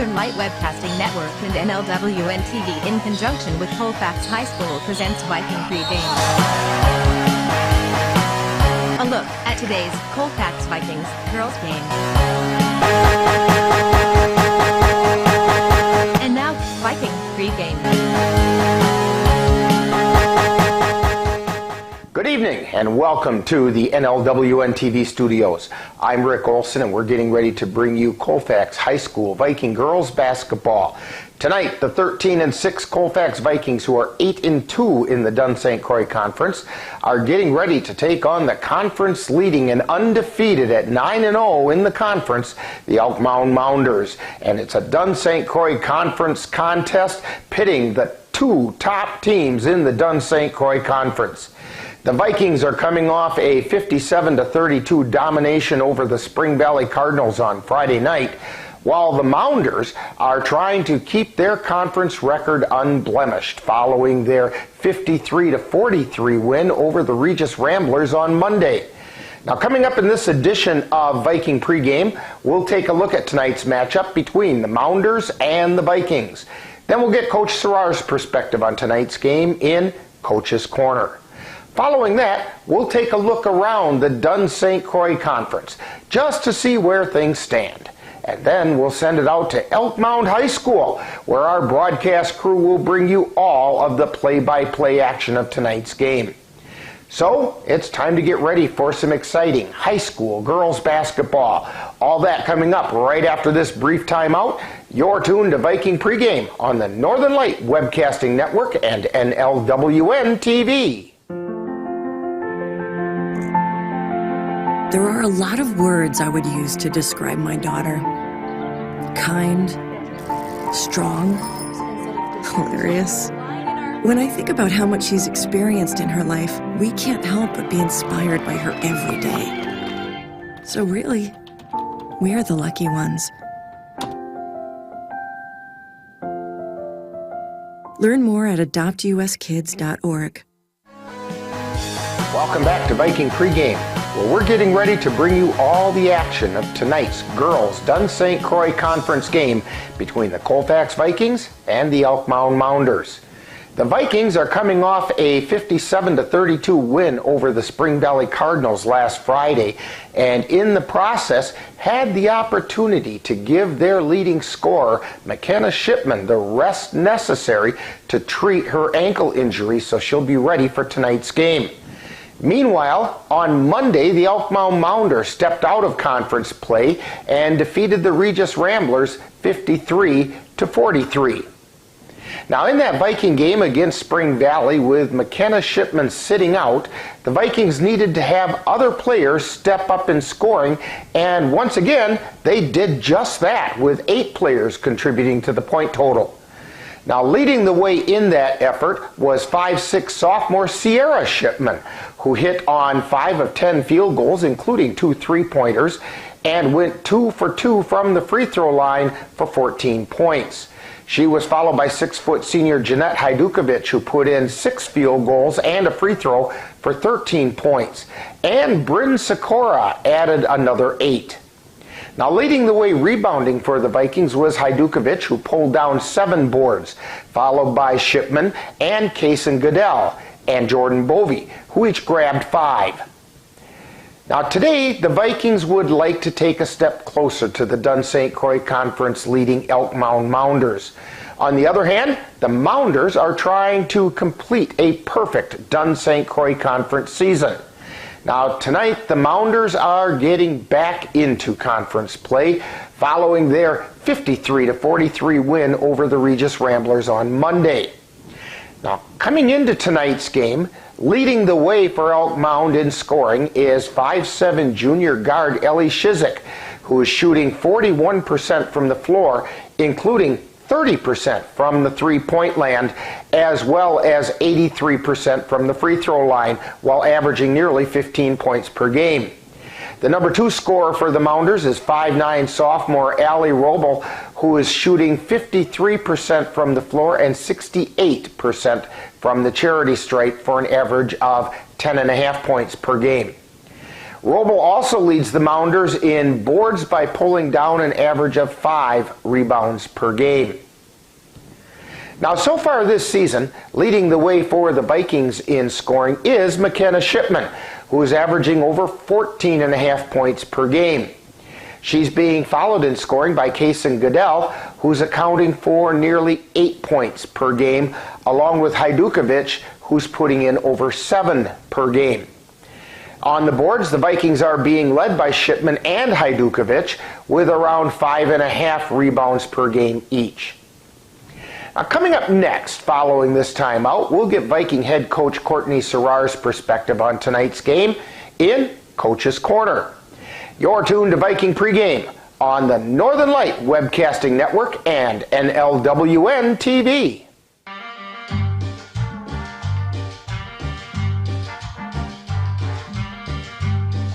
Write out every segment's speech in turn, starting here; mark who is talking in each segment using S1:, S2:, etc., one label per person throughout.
S1: Northern Light Webcasting Network and NLWN-TV in conjunction with Colfax High School presents Viking Pregame. A look at today's Colfax Vikings Girls game. And now, Viking Pregame.
S2: Good evening and welcome to the NLWN-TV studios. I'm Rick Olson and we're getting ready to bring you Colfax High School Viking Girls Basketball. Tonight, the 13-6 Colfax Vikings, who are 8-2 in the Dunn-St Croix Conference, are getting ready to take on the conference leading and undefeated at 9-0 in the conference, the Elk Mound Mounders. And it's a Dunn-St Croix Conference contest pitting the two top teams in the Dunn-St Croix Conference. The Vikings are coming off a 57-32 domination over the Spring Valley Cardinals on Friday night, while the Mounders are trying to keep their conference record unblemished following their 53-43 win over the Regis Ramblers on Monday. Now, coming up in this edition of Viking Pregame, we'll take a look at tonight's matchup between the Mounders and the Vikings. Then we'll get Coach Serrar's perspective on tonight's game in Coach's Corner. Following that, we'll take a look around the Dunn-St Croix Conference just to see where things stand. And then we'll send it out to Elk Mound High School, where our broadcast crew will bring you all of the play-by-play action of tonight's game. So, it's time to get ready for some exciting high school girls basketball. All that coming up right after this brief timeout. You're tuned to Viking Pregame on the Northern Light Webcasting Network and NLWN-TV.
S3: There are a lot of words I would use to describe my daughter. Kind, strong, hilarious. When I think about how much she's experienced in her life, we can't help but be inspired by her every day. So really, we are the lucky ones. Learn more at adoptuskids.org.
S2: Welcome back to Viking Pregame, where we're getting ready to bring you all the action of tonight's girls Dunn-St Croix Conference game between the Colfax Vikings and the Elk Mound Mounders. The Vikings are coming off a 57-32 win over the Spring Valley Cardinals last Friday, and in the process had the opportunity to give their leading scorer, McKenna Shipman, the rest necessary to treat her ankle injury so she'll be ready for tonight's game. Meanwhile, on Monday, the Elk Mound Mounders stepped out of conference play and defeated the Regis Ramblers 53-43. Now, in that Viking game against Spring Valley, with McKenna Shipman sitting out, the Vikings needed to have other players step up in scoring, and once again, they did just that, with 8 players contributing to the point total. Now, leading the way in that effort was 5'6" sophomore Sierra Shipman, who hit on 5 of 10 field goals, including 2 3-pointers, and went 2 for 2 from the free throw line for 14 points. She was followed by 6-foot senior Jeanette Hajdukovic, who put in 6 field goals and a free throw for 13 points. And Bryn Sikora added another 8. Now, leading the way rebounding for the Vikings was Hajdukovic, who pulled down 7 boards, followed by Shipman and Kaysen Goodell and Jordan Bovey, who each grabbed 5. Now, today, the Vikings would like to take a step closer to the Dunn-St Croix Conference leading Elk Mound Mounders. On the other hand, the Mounders are trying to complete a perfect Dunn-St Croix Conference season. Now, tonight, the Mounders are getting back into conference play following their 53-43 win over the Regis Ramblers on Monday. Now, coming into tonight's game, leading the way for Elk Mound in scoring is 5'7" junior guard Ellie Shizik, who is shooting 41% from the floor, including 30% from the three-point land, as well as 83% from the free throw line, while averaging nearly 15 points per game. The number 2 scorer for the Mounders is 5'9" sophomore Allie Roble, who is shooting 53% from the floor and 68% from the charity stripe for an average of 10.5 points per game. Roble also leads the Mounders in boards by pulling down an average of 5 rebounds per game. Now, so far this season, leading the way for the Vikings in scoring is McKenna Shipman, who is averaging over 14.5 points per game. She's being followed in scoring by Kaysen Goodell, who's accounting for nearly 8 points per game, along with Hajdukovic, who's putting in over 7 per game. On the boards, the Vikings are being led by Shipman and Hajdukovic with around 5.5 rebounds per game each. Now, coming up next, following this timeout, we'll get Viking head coach Courtney Serrar's perspective on tonight's game in Coach's Corner. You're tuned to Viking Pregame on the Northern Light Webcasting Network and NLWN-TV.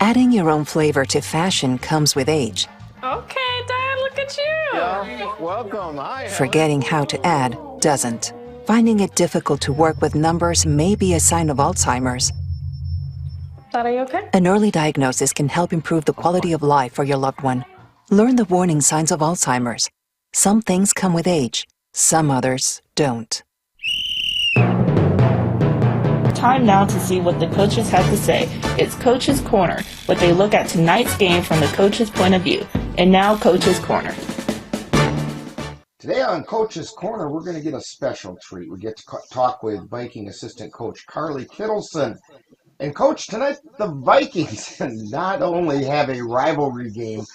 S4: Adding your own flavor to fashion comes with age.
S5: Okay, Dad, look at you.
S2: Yeah, welcome. Hi.
S4: Forgetting how to add doesn't. Finding it difficult to work with numbers may be a sign of Alzheimer's.
S5: Dad, are you okay?
S4: An early diagnosis can help improve the quality of life for your loved one. Learn the warning signs of Alzheimer's. Some things come with age, some others don't.
S5: Time now to see what the coaches have to say. It's Coach's Corner, where they look at tonight's game from the coach's point of view. And now, Coach's Corner.
S2: Today on Coach's Corner, we're going to get a special treat. We get to talk with Viking assistant coach Carly Kittleson. And Coach, tonight the Vikings not only have a rivalry game,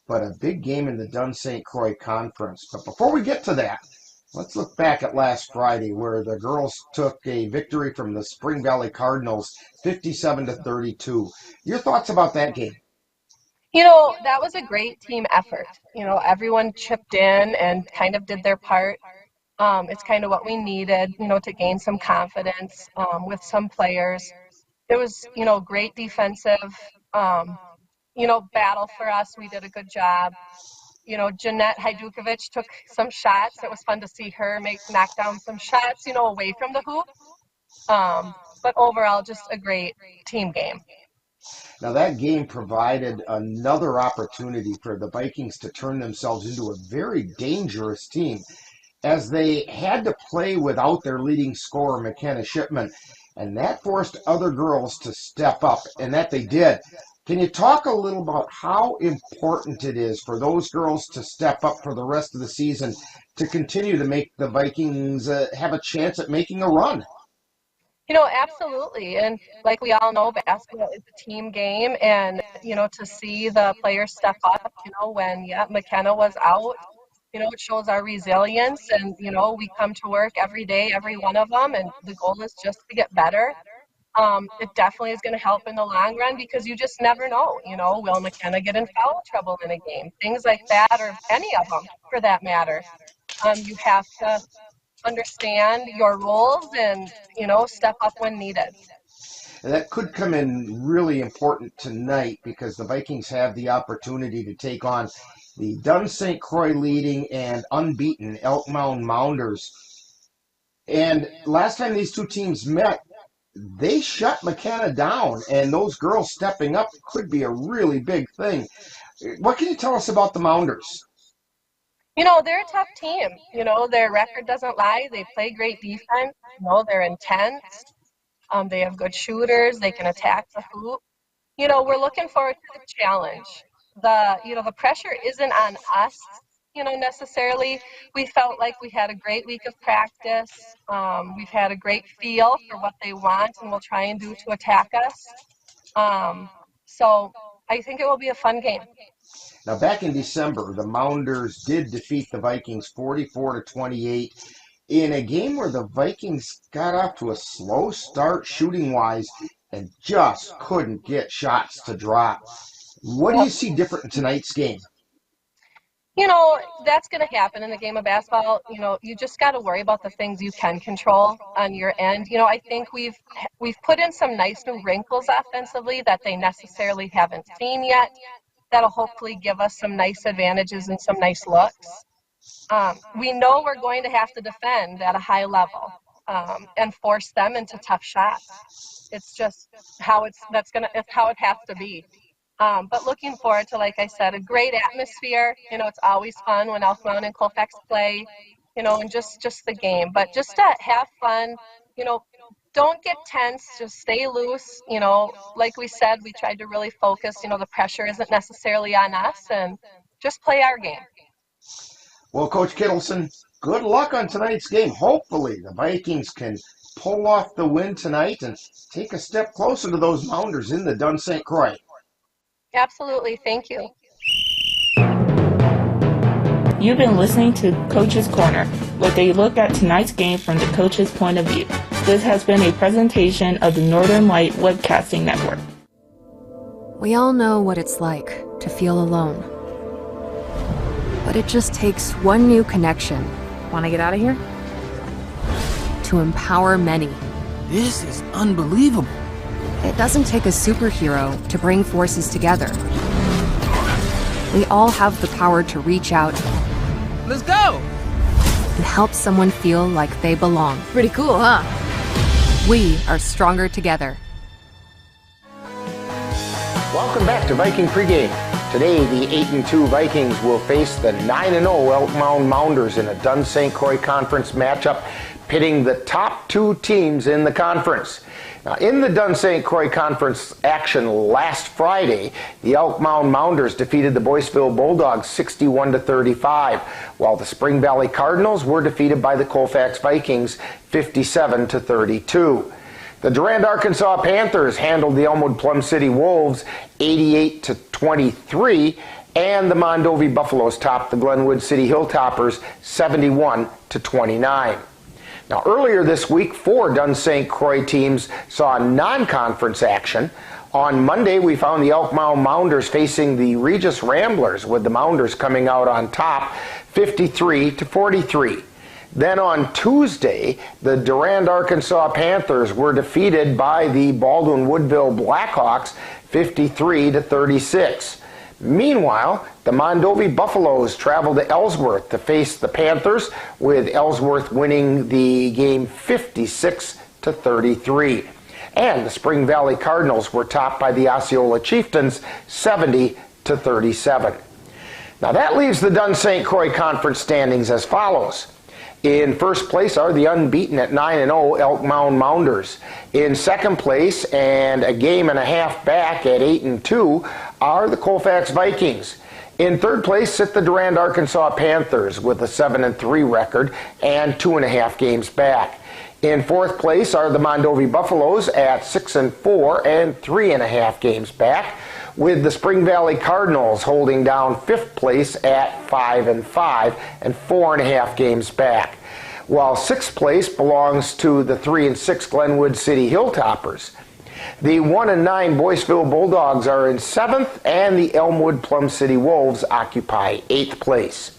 S2: but a big game in the Dunn-St. Croix Conference. But before we get to that, let's look back at last Friday, where the girls took a victory from the Spring Valley Cardinals, 57-32. Your thoughts about that game?
S6: You know, that was a great team effort. You know, everyone chipped in and kind of did their part. It's kind of what we needed, you know, to gain some confidence with some players. It was, you know, great defensive, you know, battle for us. We did a good job. You know, Jeanette Hajdukovic took some shots. It was fun to see her knock down some shots, you know, away from the hoop. But overall, just a great team game.
S2: Now, that game provided another opportunity for the Vikings to turn themselves into a very dangerous team, as they had to play without their leading scorer, McKenna Shipman, and that forced other girls to step up, and that they did. Can you talk a little about how important it is for those girls to step up for the rest of the season to continue to make the Vikings have a chance at making a run?
S6: You know, absolutely. And like we all know, basketball is a team game. And, you know, to see the players step up, you know, when, McKenna was out, you know, it shows our resilience. And, you know, we come to work every day, every one of them. And the goal is just to get better. It definitely is going to help in the long run, because you just never know, you know, will McKenna get in foul trouble in a game? Things like that, or any of them for that matter. You have to understand your roles and, you know, step up when needed.
S2: And that could come in really important tonight, because the Vikings have the opportunity to take on the Dunn-St. Croix leading and unbeaten Elk Mound Mounders. And last time these two teams met, they shut McKenna down, and those girls stepping up could be a really big thing. What can you tell us about the Mounders?
S6: You know, they're a tough team. You know, their record doesn't lie. They play great defense. You know, they're intense. They have good shooters. They can attack the hoop. You know, we're looking forward to the challenge. The pressure isn't on us, you know, necessarily. We felt like we had a great week of practice. We've had a great feel for what they want and will try and do to attack us. So I think it will be a fun game.
S2: Now, back in December, the Mounders did defeat the Vikings 44-28 in a game where the Vikings got off to a slow start shooting-wise and just couldn't get shots to drop. What do you see different in tonight's game?
S6: You know, that's going to happen in the game of basketball. You know, you just got to worry about the things you can control on your end. You know, I think we've put in some nice new wrinkles offensively that they necessarily haven't seen yet. That'll hopefully give us some nice advantages and some nice looks. We know we're going to have to defend at a high level and force them into tough shots. It's just how it's how it has to be. But looking forward to, like I said, a great atmosphere. It's always fun when Elk Mound and Colfax play, and just the game. But just to have fun, don't get tense, just stay loose. Like we said, we tried to really focus, the pressure isn't necessarily on us, and just play our game.
S2: Well, Coach Kittleson, good luck on tonight's game. Hopefully the Vikings can pull off the win tonight and take a step closer to those Mounders in the Dunn-St. Croix.
S6: Absolutely. Thank you.
S5: You've been listening to Coach's Corner, with a look at tonight's game from the coach's point of view. This has been a presentation of the Northern Light Webcasting Network.
S7: We all know what it's like to feel alone. But it just takes one new connection. Want to get out of here? To empower many.
S8: This is unbelievable.
S7: It doesn't take a superhero to bring forces together. We all have the power to reach out.
S8: Let's go!
S7: And help someone feel like they belong.
S9: Pretty cool, huh?
S7: We are stronger together.
S2: Welcome back to Viking Pregame. Today, the 8-2 Vikings will face the 9-0 Elk Mound Mounders in a Dunn-St. Croix Conference matchup, pitting the top two teams in the conference. Now, in the Dunn-St. Croix Conference action last Friday, the Elk Mound Mounders defeated the Boyceville Bulldogs 61-35, while the Spring Valley Cardinals were defeated by the Colfax Vikings 57-32. The Durand, Arkansas Panthers handled the Elmwood Plum City Wolves 88-23, and the Mondovi Buffaloes topped the Glenwood City Hilltoppers 71-29. Now, earlier this week, 4 Dunn-St. Croix teams saw non-conference action. On Monday, we found the Elk Mound Mounders facing the Regis Ramblers, with the Mounders coming out on top 53-43. Then on Tuesday, the Durand, Arkansas Panthers were defeated by the Baldwin Woodville Blackhawks 53-36. Meanwhile, the Mondovi Buffaloes traveled to Ellsworth to face the Panthers, with Ellsworth winning the game 56-33. And the Spring Valley Cardinals were topped by the Osceola Chieftains 70-37. Now that leaves the Dunn-St. Croix Conference standings as follows. In first place are the unbeaten at 9-0 Elk Mound Mounders. In second place, and a game and a half back at 8-2, are the Colfax Vikings. In third place sit the Durand, Arkansas Panthers with a 7-3 record and 2.5 games back. In fourth place are the Mondovi Buffaloes at 6-4 and 3.5 games back, with the Spring Valley Cardinals holding down fifth place at 5-5 and 4.5 games back, while sixth place belongs to the 3-6 Glenwood City Hilltoppers. The 1-9 Boyceville Bulldogs are in seventh, and the Elmwood Plum City Wolves occupy eighth place.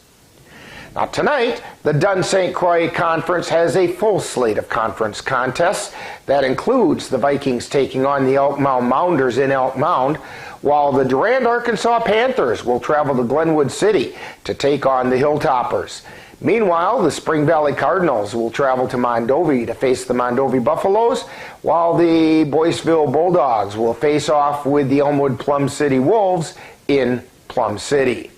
S2: Now tonight, the Dunn-St. Croix Conference has a full slate of conference contests that includes the Vikings taking on the Elk Mound Mounders in Elk Mound, while the Durand, Arkansas Panthers will travel to Glenwood City to take on the Hilltoppers. Meanwhile, the Spring Valley Cardinals will travel to Mondovi to face the Mondovi Buffaloes, while the Boyceville Bulldogs will face off with the Elmwood Plum City Wolves in Plum City.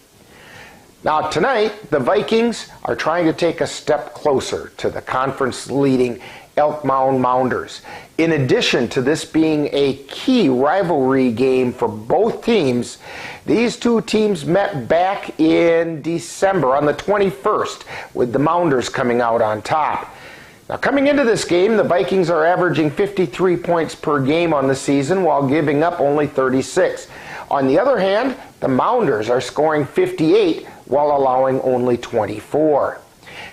S2: Now tonight, the Vikings are trying to take a step closer to the conference-leading Elk Mound Mounders. In addition to this being a key rivalry game for both teams, these two teams met back in December on the 21st, with the Mounders coming out on top. Now coming into this game, the Vikings are averaging 53 points per game on the season while giving up only 36. On the other hand, the Mounders are scoring 58 while allowing only 24.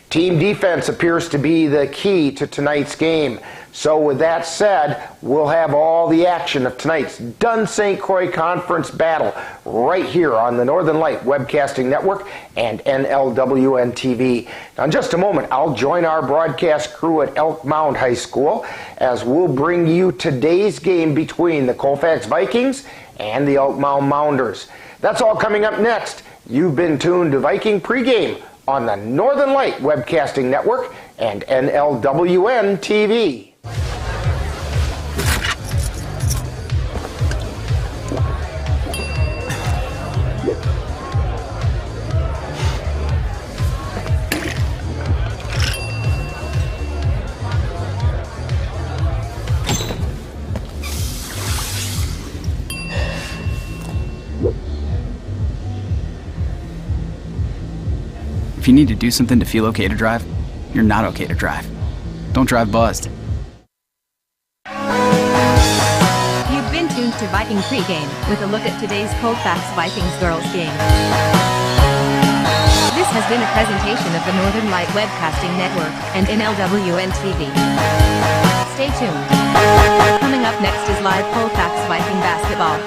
S2: Team defense appears to be the key to tonight's game. So with that said, we'll have all the action of tonight's Dunn-St. Croix Conference battle right here on the Northern Light Webcasting Network and NLWN-TV. Now in just a moment, I'll join our broadcast crew at Elk Mound High School as we'll bring you today's game between the Colfax Vikings and the Elk Mound Mounders. That's all coming up next. You've been tuned to Viking Pregame on the Northern Light Webcasting Network and NLWN-TV.
S9: If you need to do something to feel okay to drive, you're not okay to drive. Don't drive buzzed.
S1: You've been tuned to Viking Pregame with a look at today's Colfax Vikings girls game. This has been a presentation of the Northern Light Webcasting Network and NLWN-TV. Stay tuned. Coming up next is live Colfax Viking basketball.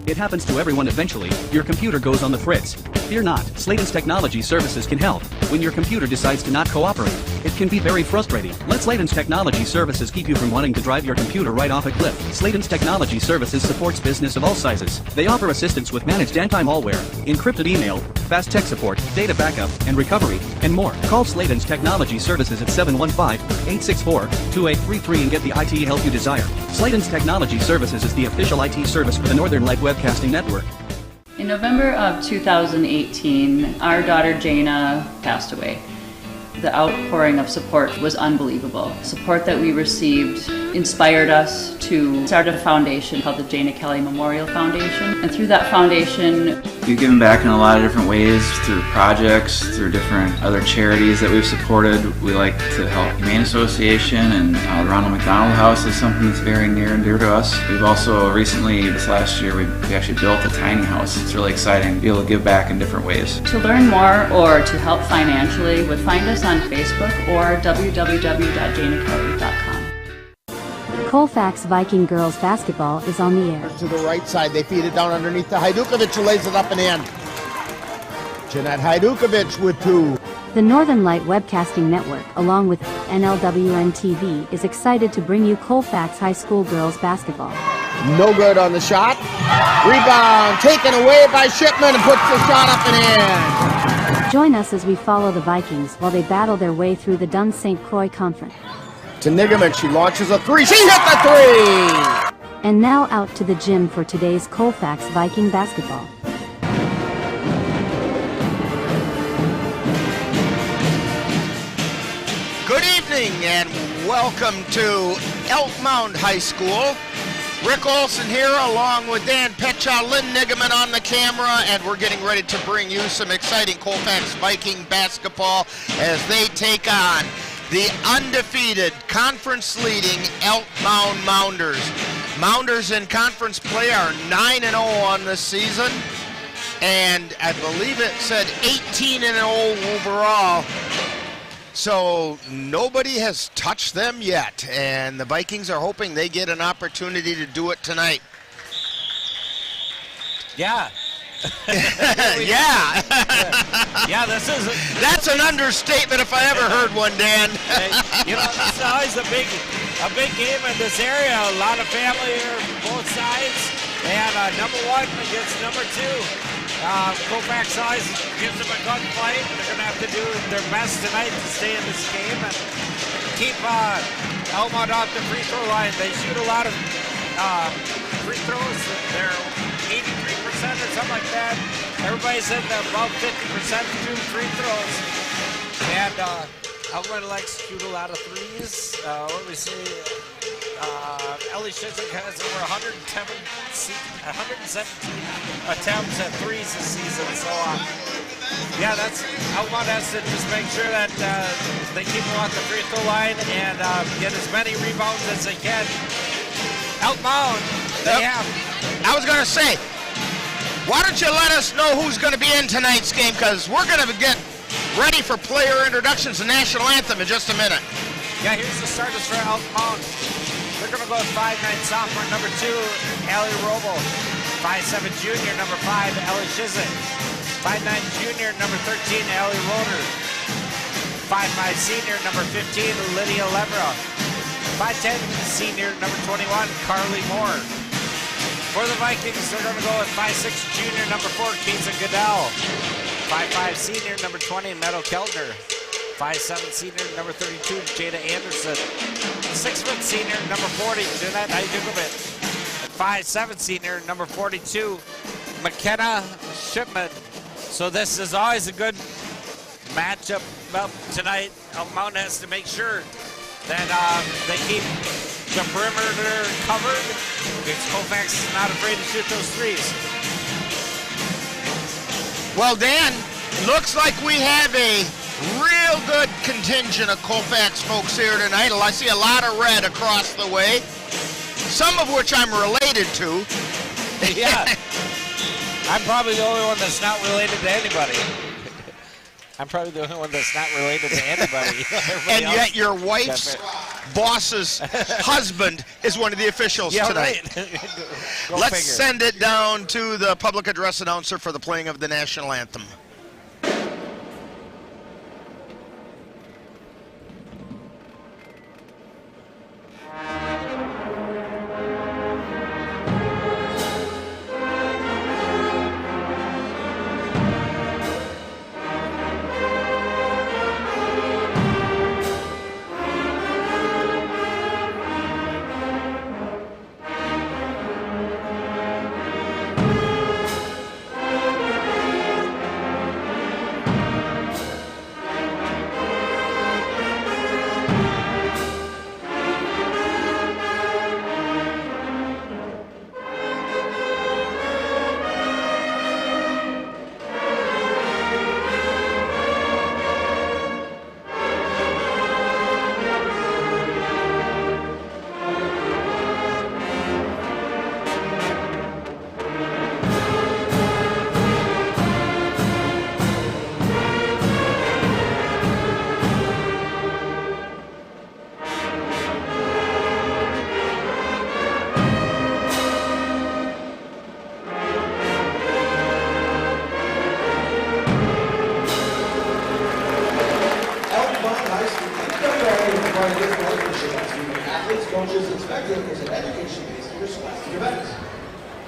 S10: It happens to everyone eventually. Your computer goes on the fritz. Fear not, Sladen's Technology Services can help. When your computer decides to not cooperate, it can be very frustrating. Let Sladen's Technology Services keep you from wanting to drive your computer right off a cliff. Sladen's Technology Services supports business of all sizes. They offer assistance with managed anti-malware, encrypted email, fast tech support, data backup, and recovery, and more. Call Sladen's Technology Services at 715-864-2833 and get the IT help you desire. Sladen's Technology Services is the official IT service for the Northern Light Webcasting Network.
S11: In November of 2018, our daughter Jana passed away. The outpouring of support was unbelievable. Support that we received inspired us to start a foundation called the Jana Kelly Memorial Foundation. And through that foundation,
S12: we've given back in a lot of different ways, through projects, through different other charities that we've supported. We like to help Humane Association, and the Ronald McDonald House is something that's very near and dear to us. We've also recently, this last year, we actually built a tiny house. It's really exciting to be able to give back in different ways.
S11: To learn more or to help financially, would find us on Facebook or www.janakelly.com.
S13: Colfax Viking Girls Basketball is on the air.
S14: To the right side, they feed it down underneath to Hajdukovic, who lays it up and in. Jeanette Hajdukovic with two.
S13: The Northern Light Webcasting Network, along with NLWN-TV, is excited to bring you Colfax High School Girls Basketball.
S14: No good on the shot. Rebound taken away by Shipman and puts the shot up and in.
S13: Join us as we follow the Vikings while they battle their way through the Dunn-St. Croix Conference.
S14: To Nigaman, she launches a three. She hit the three!
S13: And now out to the gym for today's Colfax Viking basketball.
S2: Good evening and welcome to Elk Mound High School. Rick Olson here along with Dan Petcha, Lynn Nigaman on the camera, and we're getting ready to bring you some exciting Colfax Viking basketball as they take on the undefeated, conference-leading Elk Mound Mounders. Mounders in conference play are 9-0 on this season, and I believe it said 18-0 overall. So nobody has touched them yet, and the Vikings are hoping they get an opportunity to do it tonight.
S15: Yeah.
S2: Yeah.
S15: Yeah,
S2: that's an understatement if I ever heard one, Dan.
S15: You know, it's always a big game in this area. A lot of family on both sides, and number one against number two. Colfax always gives them a gunfight. They're going to have to do their best tonight to stay in this game and keep Elk Mound off the free throw line. They shoot a lot of free throws. They're 83% or something like that. Everybody said they're about 50% shoot free throws. And Elk Mound likes to shoot a lot of threes. What do we say? Ellie Shizik has over 117 attempts at threes this season. So, yeah, that's Elk Mound has to just make sure that they keep them off the free throw line and get as many rebounds as they can. Elk Mound, they have.
S2: I was going to say, why don't you let us know who's going to be in tonight's game, because we're going to get ready for player introductions and national anthem in just a minute.
S15: Yeah, here's the starters for Elk Mound. They're going to go with 5'9" sophomore, number 2, Allie Robo. 5'7" junior, number 5, Ellie Shizik. 5'9" junior, number 13, Allie Roder. 5'5" senior, number 15, Lydia Levra. 5'10" senior, number 21, Carly Moore. For the Vikings, they're going to go with 5'6" junior, number 4, Keitha Goodell. 5'5" senior, number 20, Meadow Keltner. 5'7" senior, number 32, Jada Anderson. 6' senior, number 40, Jeanette Hajdukovic. 5'7" senior, number 42, McKenna Shipman. So this is always a good matchup tonight. Elk Mound has to make sure that they keep the perimeter covered, because Colfax is not afraid to shoot those threes.
S2: Well, Dan,
S14: Looks like we have a real good contingent of Colfax folks here tonight. I see a lot of red across the way, some of which I'm related to.
S15: Yeah. I'm probably the only one that's not related to anybody. I'm probably the only one that's not related to anybody.
S14: And yet your wife's boss's husband is one of the officials tonight.
S15: Right.
S14: Let's send it down to the public address announcer for the playing of the national anthem.
S16: Coaches and spectators at education-based interscholastic events.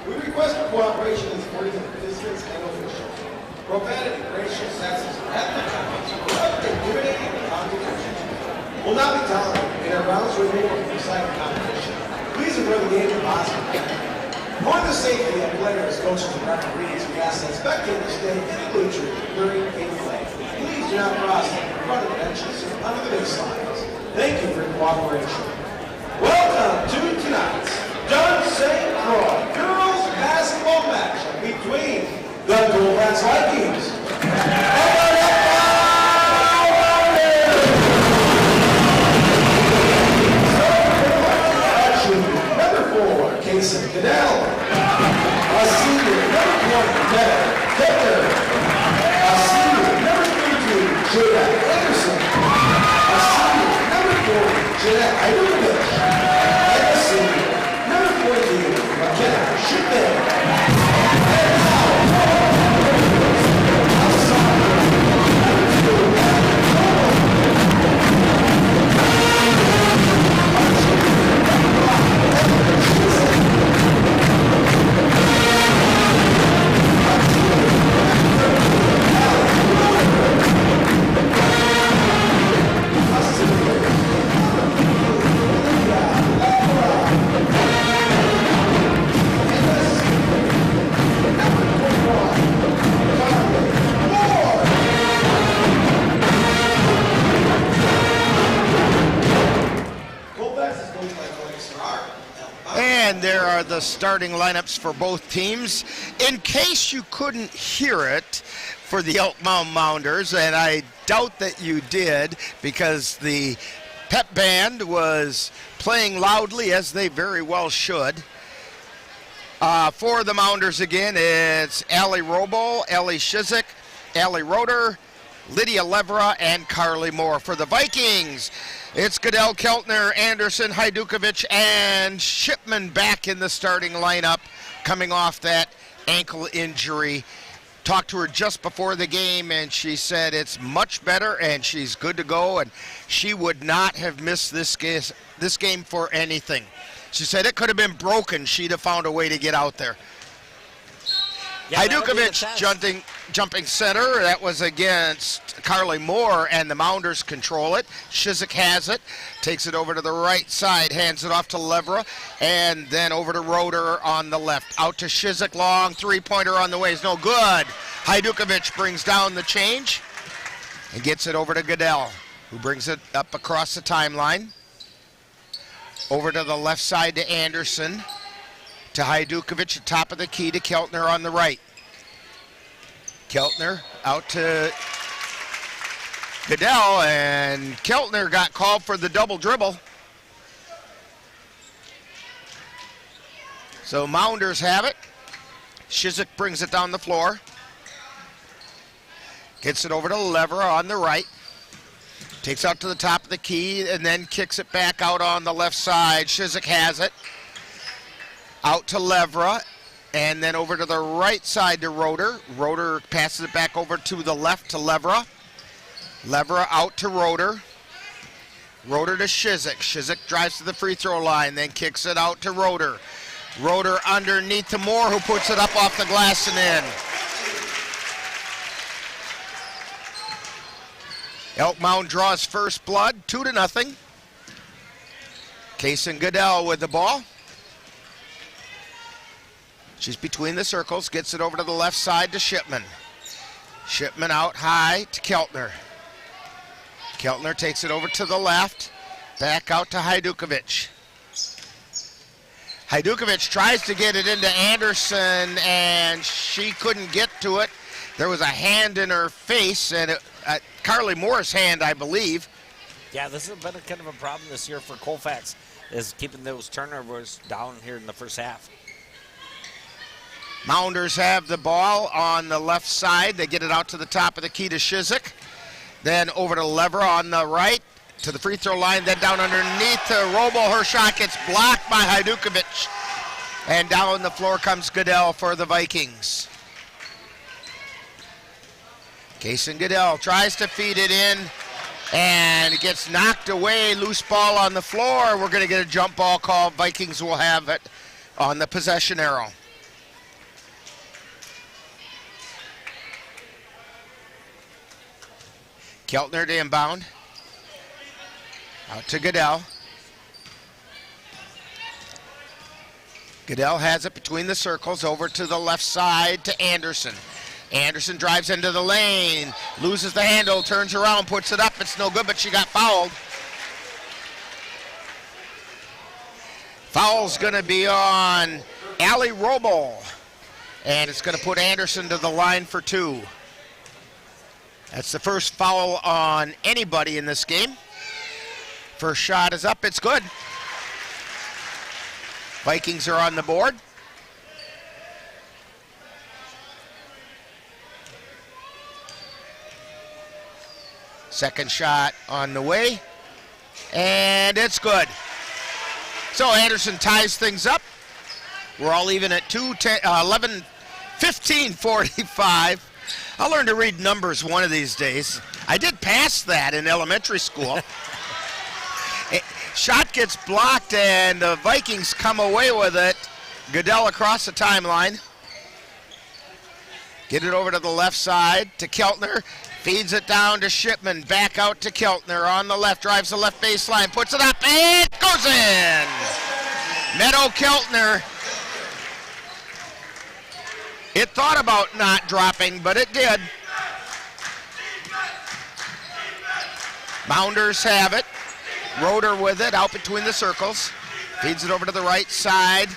S16: We request your cooperation in supporting the participants and officials. Profanity, racial, sexism, ethnic comments, or other intimidating or contradictions will not be tolerated in our grounds review of recital competition. Please enjoy the game of basketball. For the safety of players, coaches, and referees, we ask that spectators stay in the bleachers during game play. Please do not cross in front of the benches or under the baselines. Thank you for your cooperation. Welcome to tonight's Dunn-St. Croix Girls Basketball match between the Colfax Vikings and the Mound Mounders. Number 4, Casey Goodell. A senior, number 20, Kevin Victor. A senior, number 32, Jada Anderson. A senior, number 40, Jeanette Idonovich.
S14: And there are the starting lineups for both teams. In case you couldn't hear it for the Elk Mound Mounders, and I doubt that you did because the pep band was playing loudly, as they very well should. For the Mounders again, it's Allie Robo, Ellie Shizik, Allie Roeder, Lydia Levra, and Carly Moore. For the Vikings, it's Goodell, Keltner, Anderson, Hajdukovic, and Shipman back in the starting lineup, coming off that ankle injury. Talked to her just before the game, and she said it's much better, and she's good to go, and she would not have missed this game for anything. She said it could have been broken. She'd have found a way to get out there. Yeah, Hajdukovic jumping center. That was against Carly Moore, and the Mounders control it. Shizik has it, takes it over to the right side, hands it off to Levra, and then over to Roeder on the left. Out to Shizik, long three-pointer on the way is no good. Hajdukovic brings down the change and gets it over to Goodell, who brings it up across the timeline. Over to the left side to Anderson. To Hajdukovic, the top of the key to Keltner on the right. Keltner Out to Goodell, and Keltner got called for the double dribble. So Mounders have it. Shizik brings it down the floor. Gets it over to Levera on the right. Takes out to the top of the key and then kicks it back out on the left side. Shizik has it. Out to Levera and then over to the right side to Roeder. Roeder passes it back over to the left to Levera. Levera out to Roeder. Roeder to Shizik. Shizik drives to the free throw line, then kicks it out to Roeder. Roeder underneath to Moore, who puts it up off the glass and in. Elk Mound draws first blood, 2-0. Kaysen Goodell with the ball. She's between the circles, gets it over to the left side to Shipman. Shipman out high to Keltner. Keltner takes it over to the left, back out to Hajdukovic. Hajdukovic tries to get it into Anderson, and she couldn't get to it. There was a hand in her face, and Carly Moore's hand, I believe.
S15: Yeah, this has been kind of a problem this year for Colfax, is keeping those turnovers down here in the first half.
S14: Mounders have the ball on the left side. They get it out to the top of the key to Shizik. Then over to Levera on the right to the free throw line. Then down underneath to Roble. Her shot gets blocked by Hajdukovic. And down the floor comes Goodell for the Vikings. Kaysen Goodell tries to feed it in, and it gets knocked away. Loose ball on the floor. We're going to get a jump ball call. Vikings will have it on the possession arrow. Keltner to inbound. Out to Goodell. Goodell has it between the circles, over to the left side to Anderson. Anderson drives into the lane, loses the handle, turns around, puts it up. It's no good, but she got fouled. Foul's going to be on Allie Roble, and it's going to put Anderson to the line for 2. That's the first foul on anybody in this game. First shot is up, it's good. Vikings are on the board. Second shot on the way, and it's good. So Anderson ties things up. We're all even at 11, 15:45. I'll learn to read numbers one of these days. I did pass that in elementary school. Shot gets blocked, and the Vikings come away with it. Goodell across the timeline. Get it over to the left side to Keltner. Feeds it down to Shipman. Back out to Keltner on the left. Drives the left baseline. Puts it up, and it goes in. Meadow Keltner. It thought about not dropping, but it did. Mounders have it. Roeder with it, out between the circles. Feeds it over to the right side.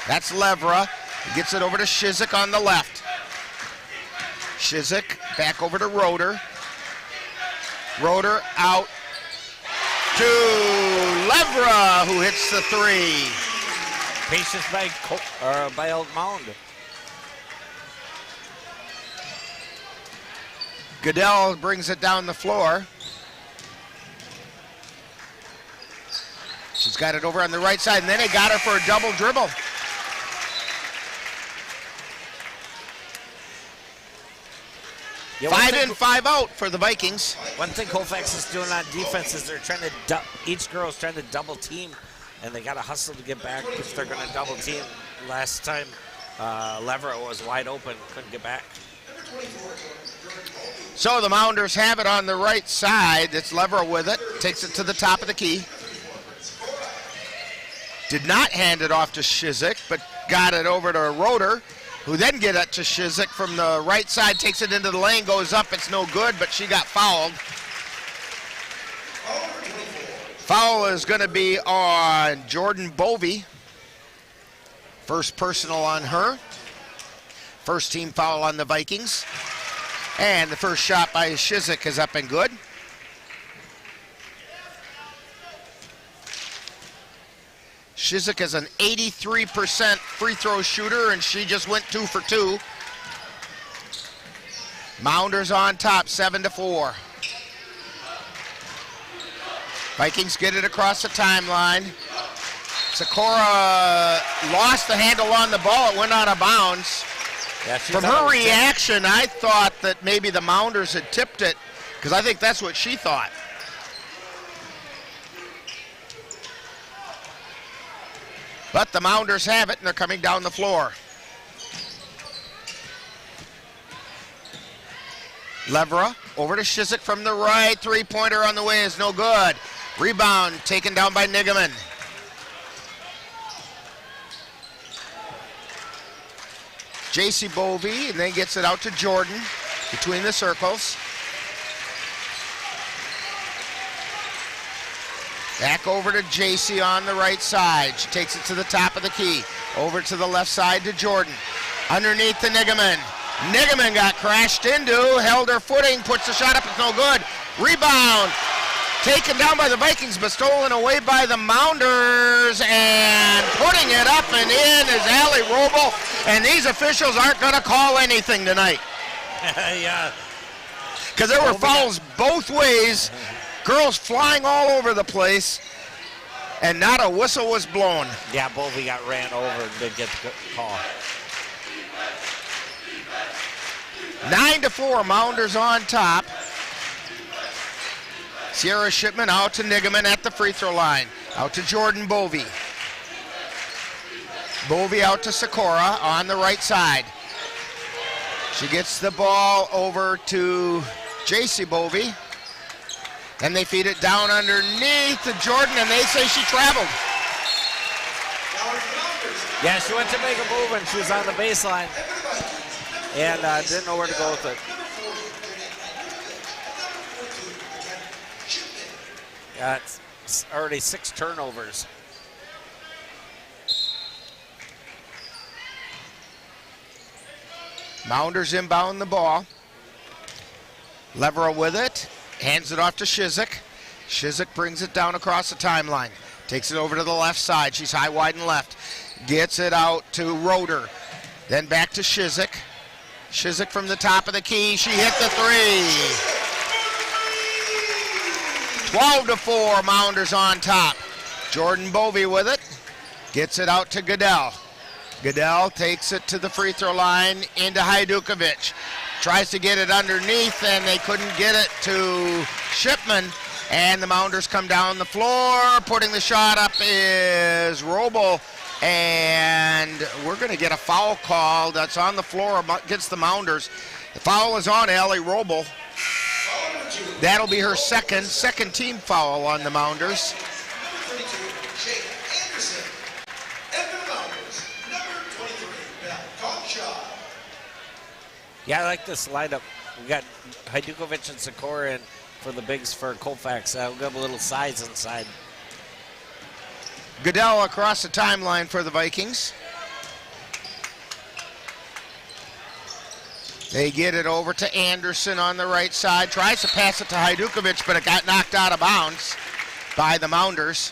S14: That's Levera. Gets it over to Shizik on the left. Shizik back over to Roeder. Roeder out to Levera, who hits the 3.
S15: Patience by Elk Mound.
S14: Goodell brings it down the floor. She's got it over on the right side, and then they got her for a double dribble.
S15: Yeah,
S14: 5 in, 5 out for the Vikings.
S15: One thing Colfax is doing on defense is they're trying to each girl's trying to double team, and they got to hustle to get back if they're going to double team. Last time, Levera was wide open, couldn't get back.
S14: So the Mounders have it on the right side. It's Levera with it. Takes it to the top of the key. Did not hand it off to Shizik, but got it over to Roeder, who then get it to Shizik from the right side. Takes it into the lane, goes up. It's no good, but she got fouled. Foul is going to be on Jordan Bovey. First personal on her. First team foul on the Vikings. And the first shot by Shizik is up and good. Shizik is an 83% free throw shooter, and she just went 2 for 2. Mounders on top, 7-4. Vikings get it across the timeline. Sakura lost the handle on the ball. It went out of bounds.
S15: Yeah,
S14: from her reaction, I thought that maybe the Mounders had tipped it, because I think that's what she thought. But the Mounders have it, and they're coming down the floor. Levera over to Shizik from the right. Three-pointer on the way is no good. Rebound taken down by Nigaman. J.C. Bovey, and then gets it out to Jordan between the circles. Back over to J.C. on the right side. She takes it to the top of the key. Over to the left side to Jordan. Underneath the Nigaman. Nigaman got crashed into, held her footing, puts the shot up, it's no good. Rebound, taken down by the Vikings, but stolen away by the Mounders, and putting it up and in is Allie Roble, and these officials aren't going to call anything tonight.
S15: Yeah.
S14: Because there were fouls both ways, girls flying all over the place, and not a whistle was blown.
S15: Yeah, Bovey got ran over and didn't get the call.
S14: 9-4, Mounders on top. Sierra Shipman out to Nigaman at the free throw line. Out to Jordan Bovey. Bovey out to Sakura on the right side. She gets the ball over to J.C. Bovey. Then they feed it down underneath to Jordan, and they say she traveled.
S15: Yeah, she went to make a move, and she was on the baseline. And didn't know where to go with it. Yeah, it's already 6 turnovers.
S14: Mounders inbound the ball. Levera with it, hands it off to Shizik. Shizik brings it down across the timeline. Takes it over to the left side. She's high, wide, and left. Gets it out to Roeder. Then back to Shizik. Shizik from the top of the key. She hit the three. 12-4, Mounders on top. Jordan Bovey with it. Gets it out to Goodell. Goodell takes it to the free throw line into Hajdukovic. Tries to get it underneath, and they couldn't get it to Shipman. And the Mounders come down the floor. Putting the shot up is Roble. And we're going to get a foul call that's on the floor against the Mounders. The foul is on Allie Roble. That'll be her second team foul on the Mounders.
S15: Yeah, I like this lineup. We got Hajdukovic and Sakura in for the bigs for Colfax. We'll give a little size inside.
S14: Goodell across the timeline for the Vikings. They get it over to Anderson on the right side. Tries to pass it to Hajdukovic, but it got knocked out of bounds by the Mounders.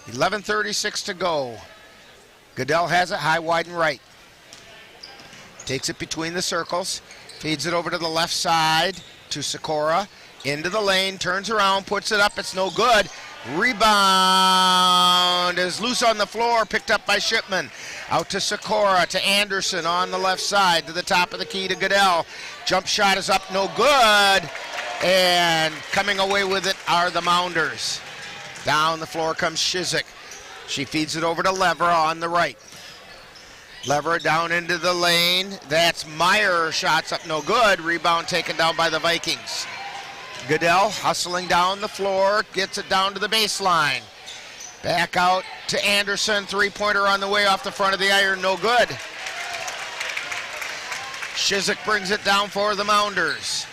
S14: .11:36 to go. Goodell has it high, wide, and right. Takes it between the circles. Feeds it over to the left side to Sakura. Into the lane, turns around, puts it up. It's no good. Rebound is loose on the floor, picked up by Shipman. Out to Sakura, to Anderson on the left side, to the top of the key to Goodell. Jump shot is up, no good. And coming away with it are the Mounders. Down the floor comes Shizik. She feeds it over to Levera on the right. Levera down into the lane. That's Meyer. Shots up no good. Rebound taken down by the Vikings. Goodell hustling down the floor. Gets it down to the baseline. Back out to Anderson. Three-pointer on the way off the front of the iron. No good. Shizik brings it down for the Mounders.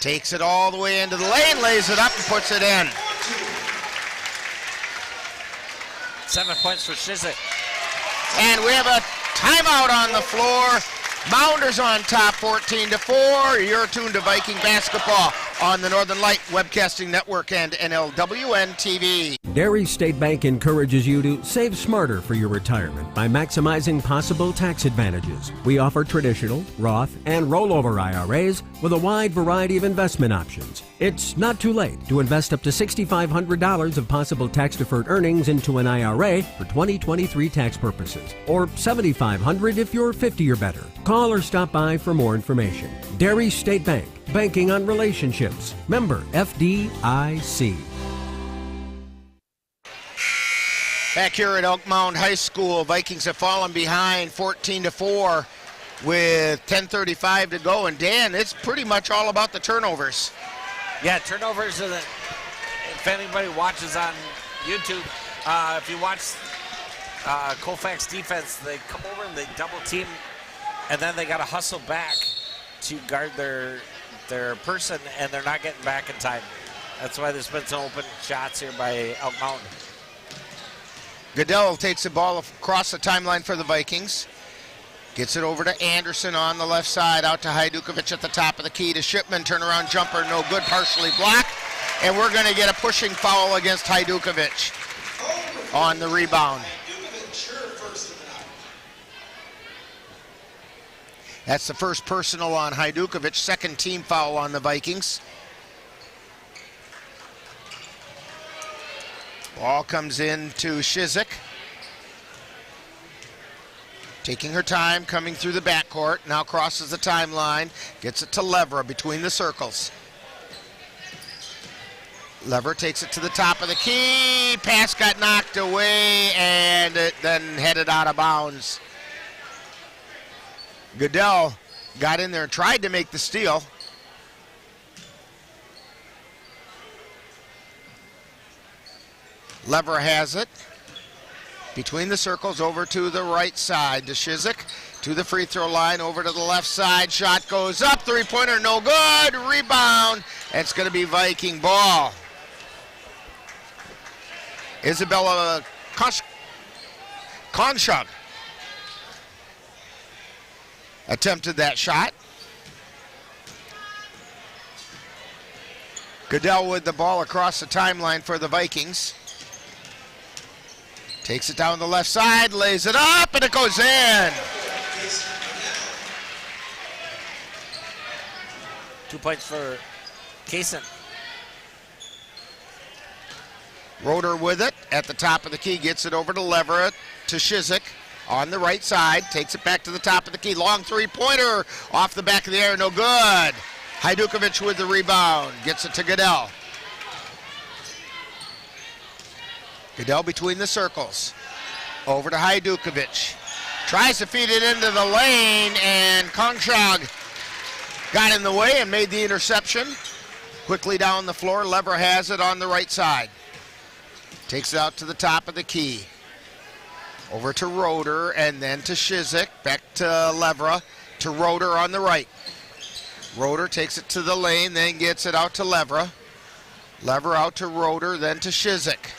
S14: Takes it all the way into the lane. Lays it up and puts it in.
S15: 7 points for Shizik.
S14: And we have a timeout on the floor. Mounders on top 14-4. You're tuned to Viking basketball on the Northern Light Webcasting Network and NLWN-TV.
S17: Dairy State Bank encourages you to save smarter for your retirement by maximizing possible tax advantages. We offer traditional, Roth, and rollover IRAs with a wide variety of investment options. It's not too late to invest up to $6,500 of possible tax-deferred earnings into an IRA for 2023 tax purposes, or $7,500 if you're 50 or better. Call or stop by for more information. Dairy State Bank, banking on relationships. Member FDIC.
S14: Back here at Elk Mound High School, Vikings have fallen behind 14-4 with 10:35 to go. And Dan, it's pretty much all about the turnovers.
S15: Yeah, turnovers are if anybody watches on YouTube, if you watch Colfax defense, they come over and they double team, and then they got to hustle back to guard their person, and they're not getting back in time. That's why there's been some open shots here by Elk Mound.
S14: Goodell takes the ball across the timeline for the Vikings. Gets it over to Anderson on the left side, out to Hajdukovic at the top of the key to Shipman. Turnaround jumper, no good, partially blocked. And we're going to get a pushing foul against Hajdukovic on the rebound. That's the first personal on Hajdukovic, second team foul on the Vikings. Ball comes in to Shizik. Taking her time, coming through the backcourt. Now crosses the timeline. Gets it to Levra between the circles. Levra takes it to the top of the key. Pass got knocked away and it then headed out of bounds. Goodell got in there and tried to make the steal. Levra has it. Between the circles, over to the right side to Shizik. To the free throw line, over to the left side. Shot goes up, three-pointer, no good. Rebound, and it's going to be Viking ball. Isabella Konshug attempted that shot. Goodell with the ball across the timeline for the Vikings. Takes it down the left side, lays it up, and it goes in.
S15: 2 points for Kaysen.
S14: Roeder with it at the top of the key, gets it over to Levra, to Shizik on the right side, takes it back to the top of the key. Long three-pointer off the back of the air, no good. Hajdukovic with the rebound, gets it to Goodell. Goodell between the circles. Over to Hajdukovic. Tries to feed it into the lane, and Konshog got in the way and made the interception. Quickly down the floor, Levra has it on the right side. Takes it out to the top of the key. Over to Roeder, and then to Shizik. Back to Levra, to Roeder on the right. Roeder takes it to the lane, then gets it out to Levra. Levra out to Roeder, then to Shizik.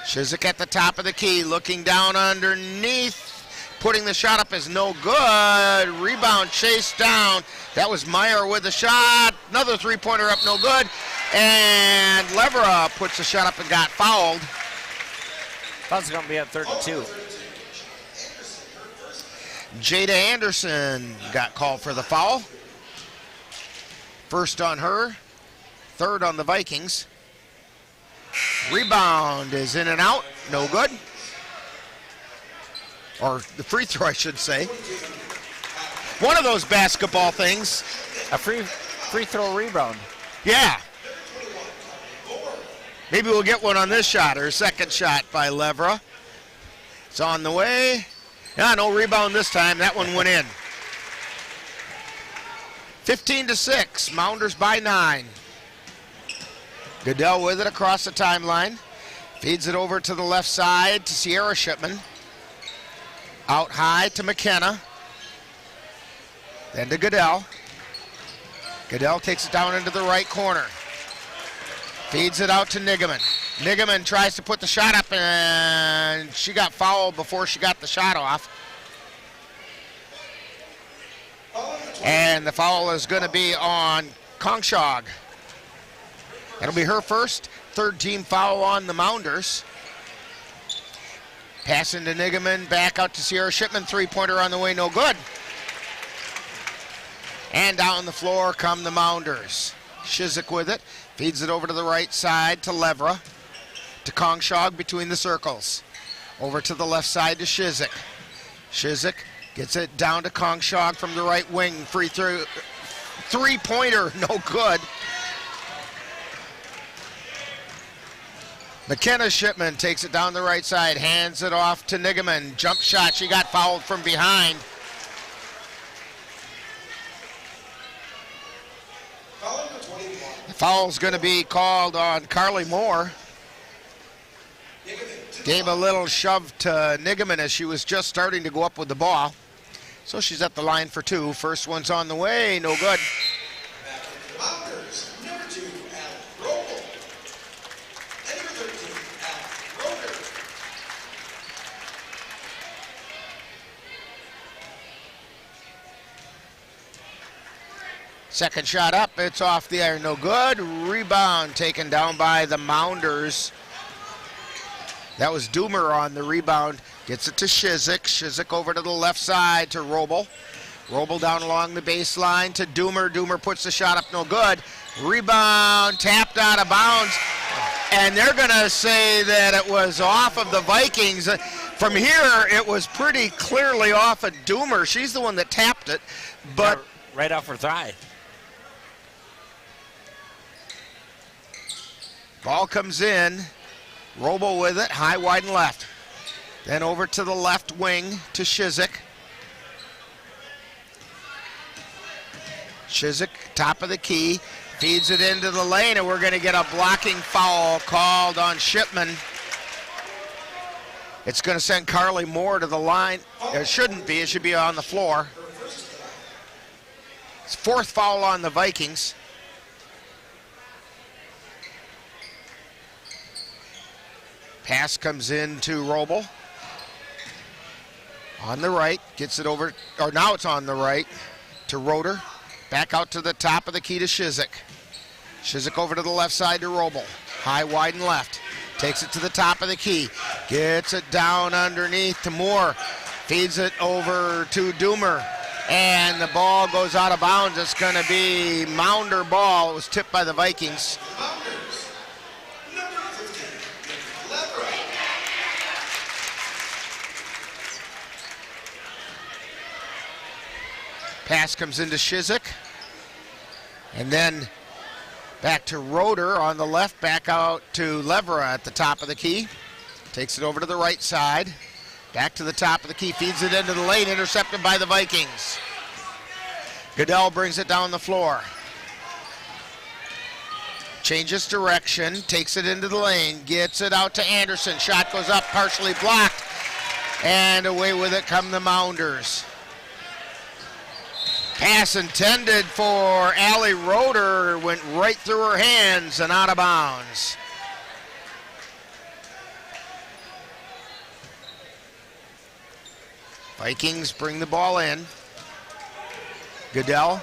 S14: Shizik at the top of the key, looking down underneath. Putting the shot up is no good. Rebound chased down. That was Meyer with the shot. Another three-pointer up, no good. And Levra puts the shot up and got fouled.
S15: Foul's going to be at 32.
S14: Jada Anderson got called for the foul. First on her, third on the Vikings. Rebound is in and out, no good. Or the free throw, I should say. One of those basketball things.
S15: A free throw rebound.
S14: Yeah. Maybe we'll get one on this shot, or second shot by Levra. It's on the way. Yeah, no rebound this time. That one went in. 15-6, Mounders by 9. Goodell with it across the timeline. Feeds it over to the left side to Sierra Shipman. Out high to McKenna. Then to Goodell. Goodell takes it down into the right corner. Feeds it out to Nigaman. Nigaman tries to put the shot up, and she got fouled before she got the shot off. And the foul is going to be on Kongshog. It'll be her first, third team foul on the Mounders. Passing to Nigaman, back out to Sierra Shipman, three-pointer on the way, no good. And down the floor come the Mounders. Shizik with it, feeds it over to the right side to Levra, to Kongshog between the circles. Over to the left side to Shizik. Shizik gets it down to Kongshog from the right wing, free throw, three-pointer, no good. McKenna Shipman takes it down the right side, hands it off to Nigaman. Jump shot, she got fouled from behind. The foul's going to be called on Carly Moore. Gave a little shove to Nigaman as she was just starting to go up with the ball. So she's at the line for two. First one's on the way, no good. Second shot up, it's off the air, no good. Rebound taken down by the Mounders. That was Doomer on the rebound. Gets it to Shizik. Shizik over to the left side to Robel. Robel down along the baseline to Doomer. Doomer puts the shot up, no good. Rebound, tapped out of bounds. And they're going to say that it was off of the Vikings. From here, it was pretty clearly off of Doomer. She's the one that tapped it. But
S15: yeah, right off her thigh.
S14: Ball comes in. Robel with it, high, wide, and left. Then over to the left wing to Shizik. Shizik, top of the key, feeds it into the lane, and we're going to get a blocking foul called on Shipman. It's going to send Carly Moore to the line. It shouldn't be, it should be on the floor. It's fourth foul on the Vikings. Pass comes in to Robel. On the right, gets it over, or now it's on the right to Roeder. Back out to the top of the key to Shizik. Shizik over to the left side to Robel. High, wide, and left. Takes it to the top of the key. Gets it down underneath to Moore. Feeds it over to Doomer. And the ball goes out of bounds. It's going to be Mounder ball. It was tipped by the Vikings. Pass comes into Shizik. And then back to Roeder on the left, back out to Levera at the top of the key. Takes it over to the right side. Back to the top of the key, feeds it into the lane, intercepted by the Vikings. Goodell brings it down the floor. Changes direction, takes it into the lane, gets it out to Anderson. Shot goes up, partially blocked. And away with it come the Mounders. Pass intended for Allie Roeder, went right through her hands and out of bounds. Vikings bring the ball in. Goodell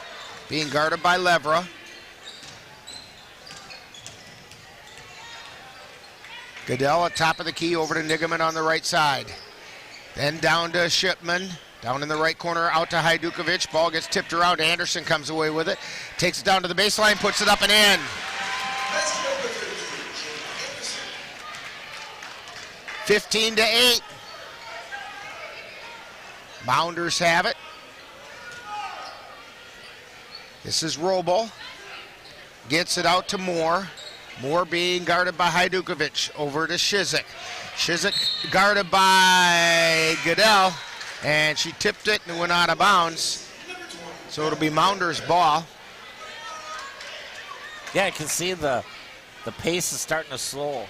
S14: being guarded by Levera. Goodell at top of the key over to Nigaman on the right side. Then down to Shipman. Down in the right corner, out to Hajdukovic. Ball gets tipped around. Anderson comes away with it. Takes it down to the baseline, puts it up and in. 15-8. Mounders have it. This is Robel. Gets it out to Moore. Moore being guarded by Hajdukovic. Over to Shizik. Shizik guarded by Goodell. And she tipped it and went out of bounds. So it'll be Mounders' ball.
S15: Yeah, I can see the pace is starting to slow.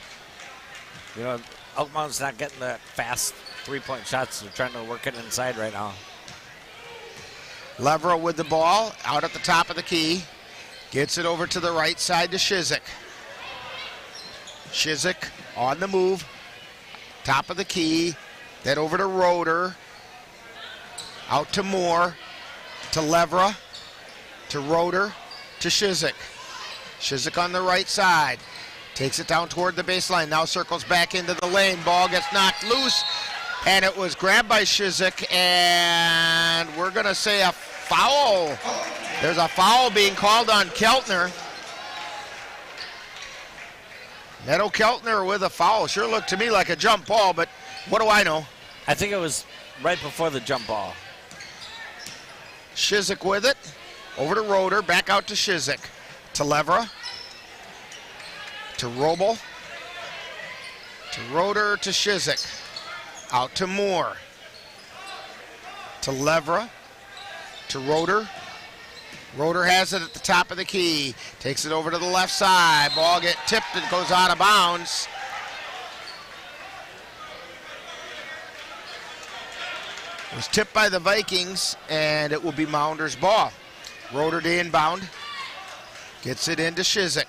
S15: You know, Elk Mound's not getting the fast three-point shots. They're trying to work it inside right now.
S14: Levera with the ball, out at the top of the key. Gets it over to the right side to Shizik. Shizik on the move, top of the key, then over to Roeder, out to Moore, to Levra, to Roeder, to Shizik. Shizik on the right side, takes it down toward the baseline, now circles back into the lane, ball gets knocked loose, and it was grabbed by Shizik, and we're gonna say a foul. There's a foul being called on Keltner. Neto Keltner with a foul. Sure looked to me like a jump ball, but what do I know?
S15: I think it was right before the jump ball.
S14: Shizik with it. Over to Roeder, back out to Shizik. To Levra. To Roble. To Roeder, to Shizik. Out to Moore. To Levra. To Roeder. Roeder has it at the top of the key. Takes it over to the left side. Ball get tipped and goes out of bounds. It was tipped by the Vikings, and it will be Mounders' ball. Roeder to inbound. Gets it into Shizik.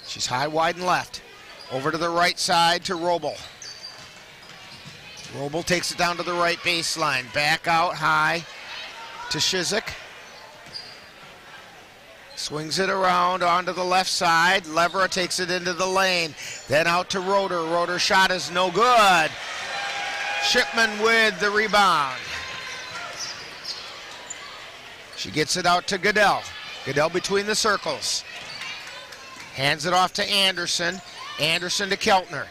S14: She's high, wide, and left. Over to the right side to Roble. Roble takes it down to the right baseline. Back out high to Shizik. Swings it around onto the left side. Levera takes it into the lane. Then out to Roeder. Roeder's shot is no good. Shipman with the rebound. She gets it out to Goodell. Goodell between the circles. Hands it off to Anderson. Anderson to Keltner.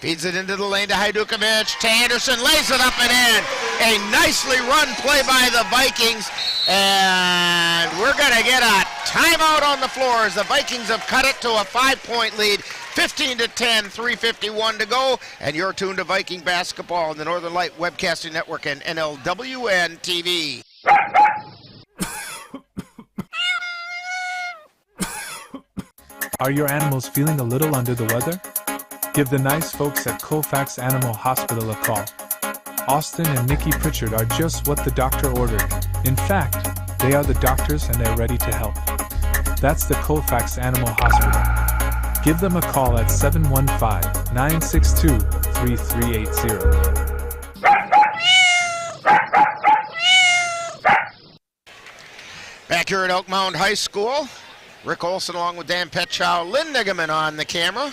S14: Feeds it into the lane to Hajdukovic. To Anderson, lays it up and in. A nicely run play by the Vikings. And we're going to get a timeout on the floor as the Vikings have cut it to a 5-point lead. 15-10, 3:51 to go. And you're tuned to Viking basketball on the Northern Light Webcasting Network and NLWN-TV.
S18: Are your animals feeling a little under the weather? Give the nice folks at Colfax Animal Hospital a call. Austin and Nikki Pritchard are just what the doctor ordered. In fact, they are the doctors and they're ready to help. That's the Colfax Animal Hospital. Give them a call at 715-962-3380.
S14: Back here at Elk Mound High School, Rick Olson along with Dan Petchow, Lynn Nigaman on the camera.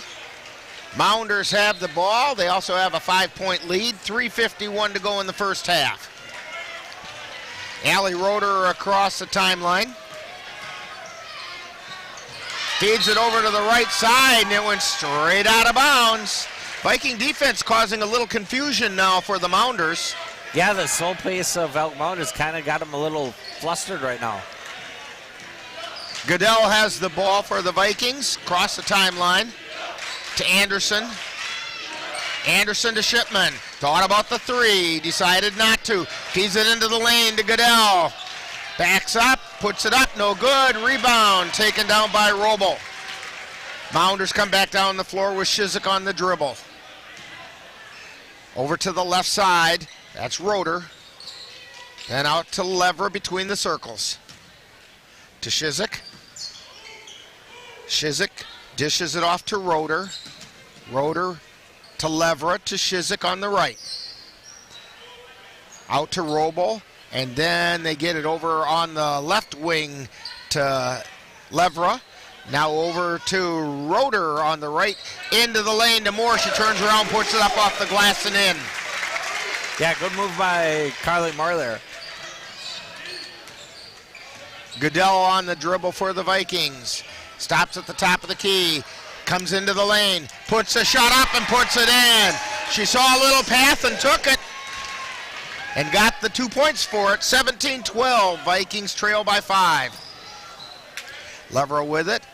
S14: Mounders have the ball. They also have a 5-point lead. 3:51 to go in the first half. Allie Roeder across the timeline. Feeds it over to the right side, and it went straight out of bounds. Viking defense causing a little confusion now for the Mounders.
S15: Yeah, the slow pace of Elk Mound has kind of got them a little flustered right now.
S14: Goodell has the ball for the Vikings. Across the timeline to Anderson. Anderson to Shipman. Thought about the three. Decided not to. Feeds it into the lane to Goodell. Backs up. Puts it up. No good. Rebound. Taken down by Roble. Mounders come back down the floor with Shizik on the dribble. Over to the left side. That's Roeder. Then out to Levera between the circles. To Shizik. Shizik dishes it off to Roeder. Roeder to Levera to Shizik on the right. Out to Roble, and then they get it over on the left wing to Levera. Now over to Roeder on the right, into the lane to Moore. She turns around, puts it up off the glass and in.
S15: Yeah, good move by Carly Moore there.
S14: Goodell on the dribble for the Vikings. Stops at the top of the key. Comes into the lane. Puts a shot up and puts it in. She saw a little path and took it. And got the 2 points for it. 17-12. Vikings trail by 5. Levera with it.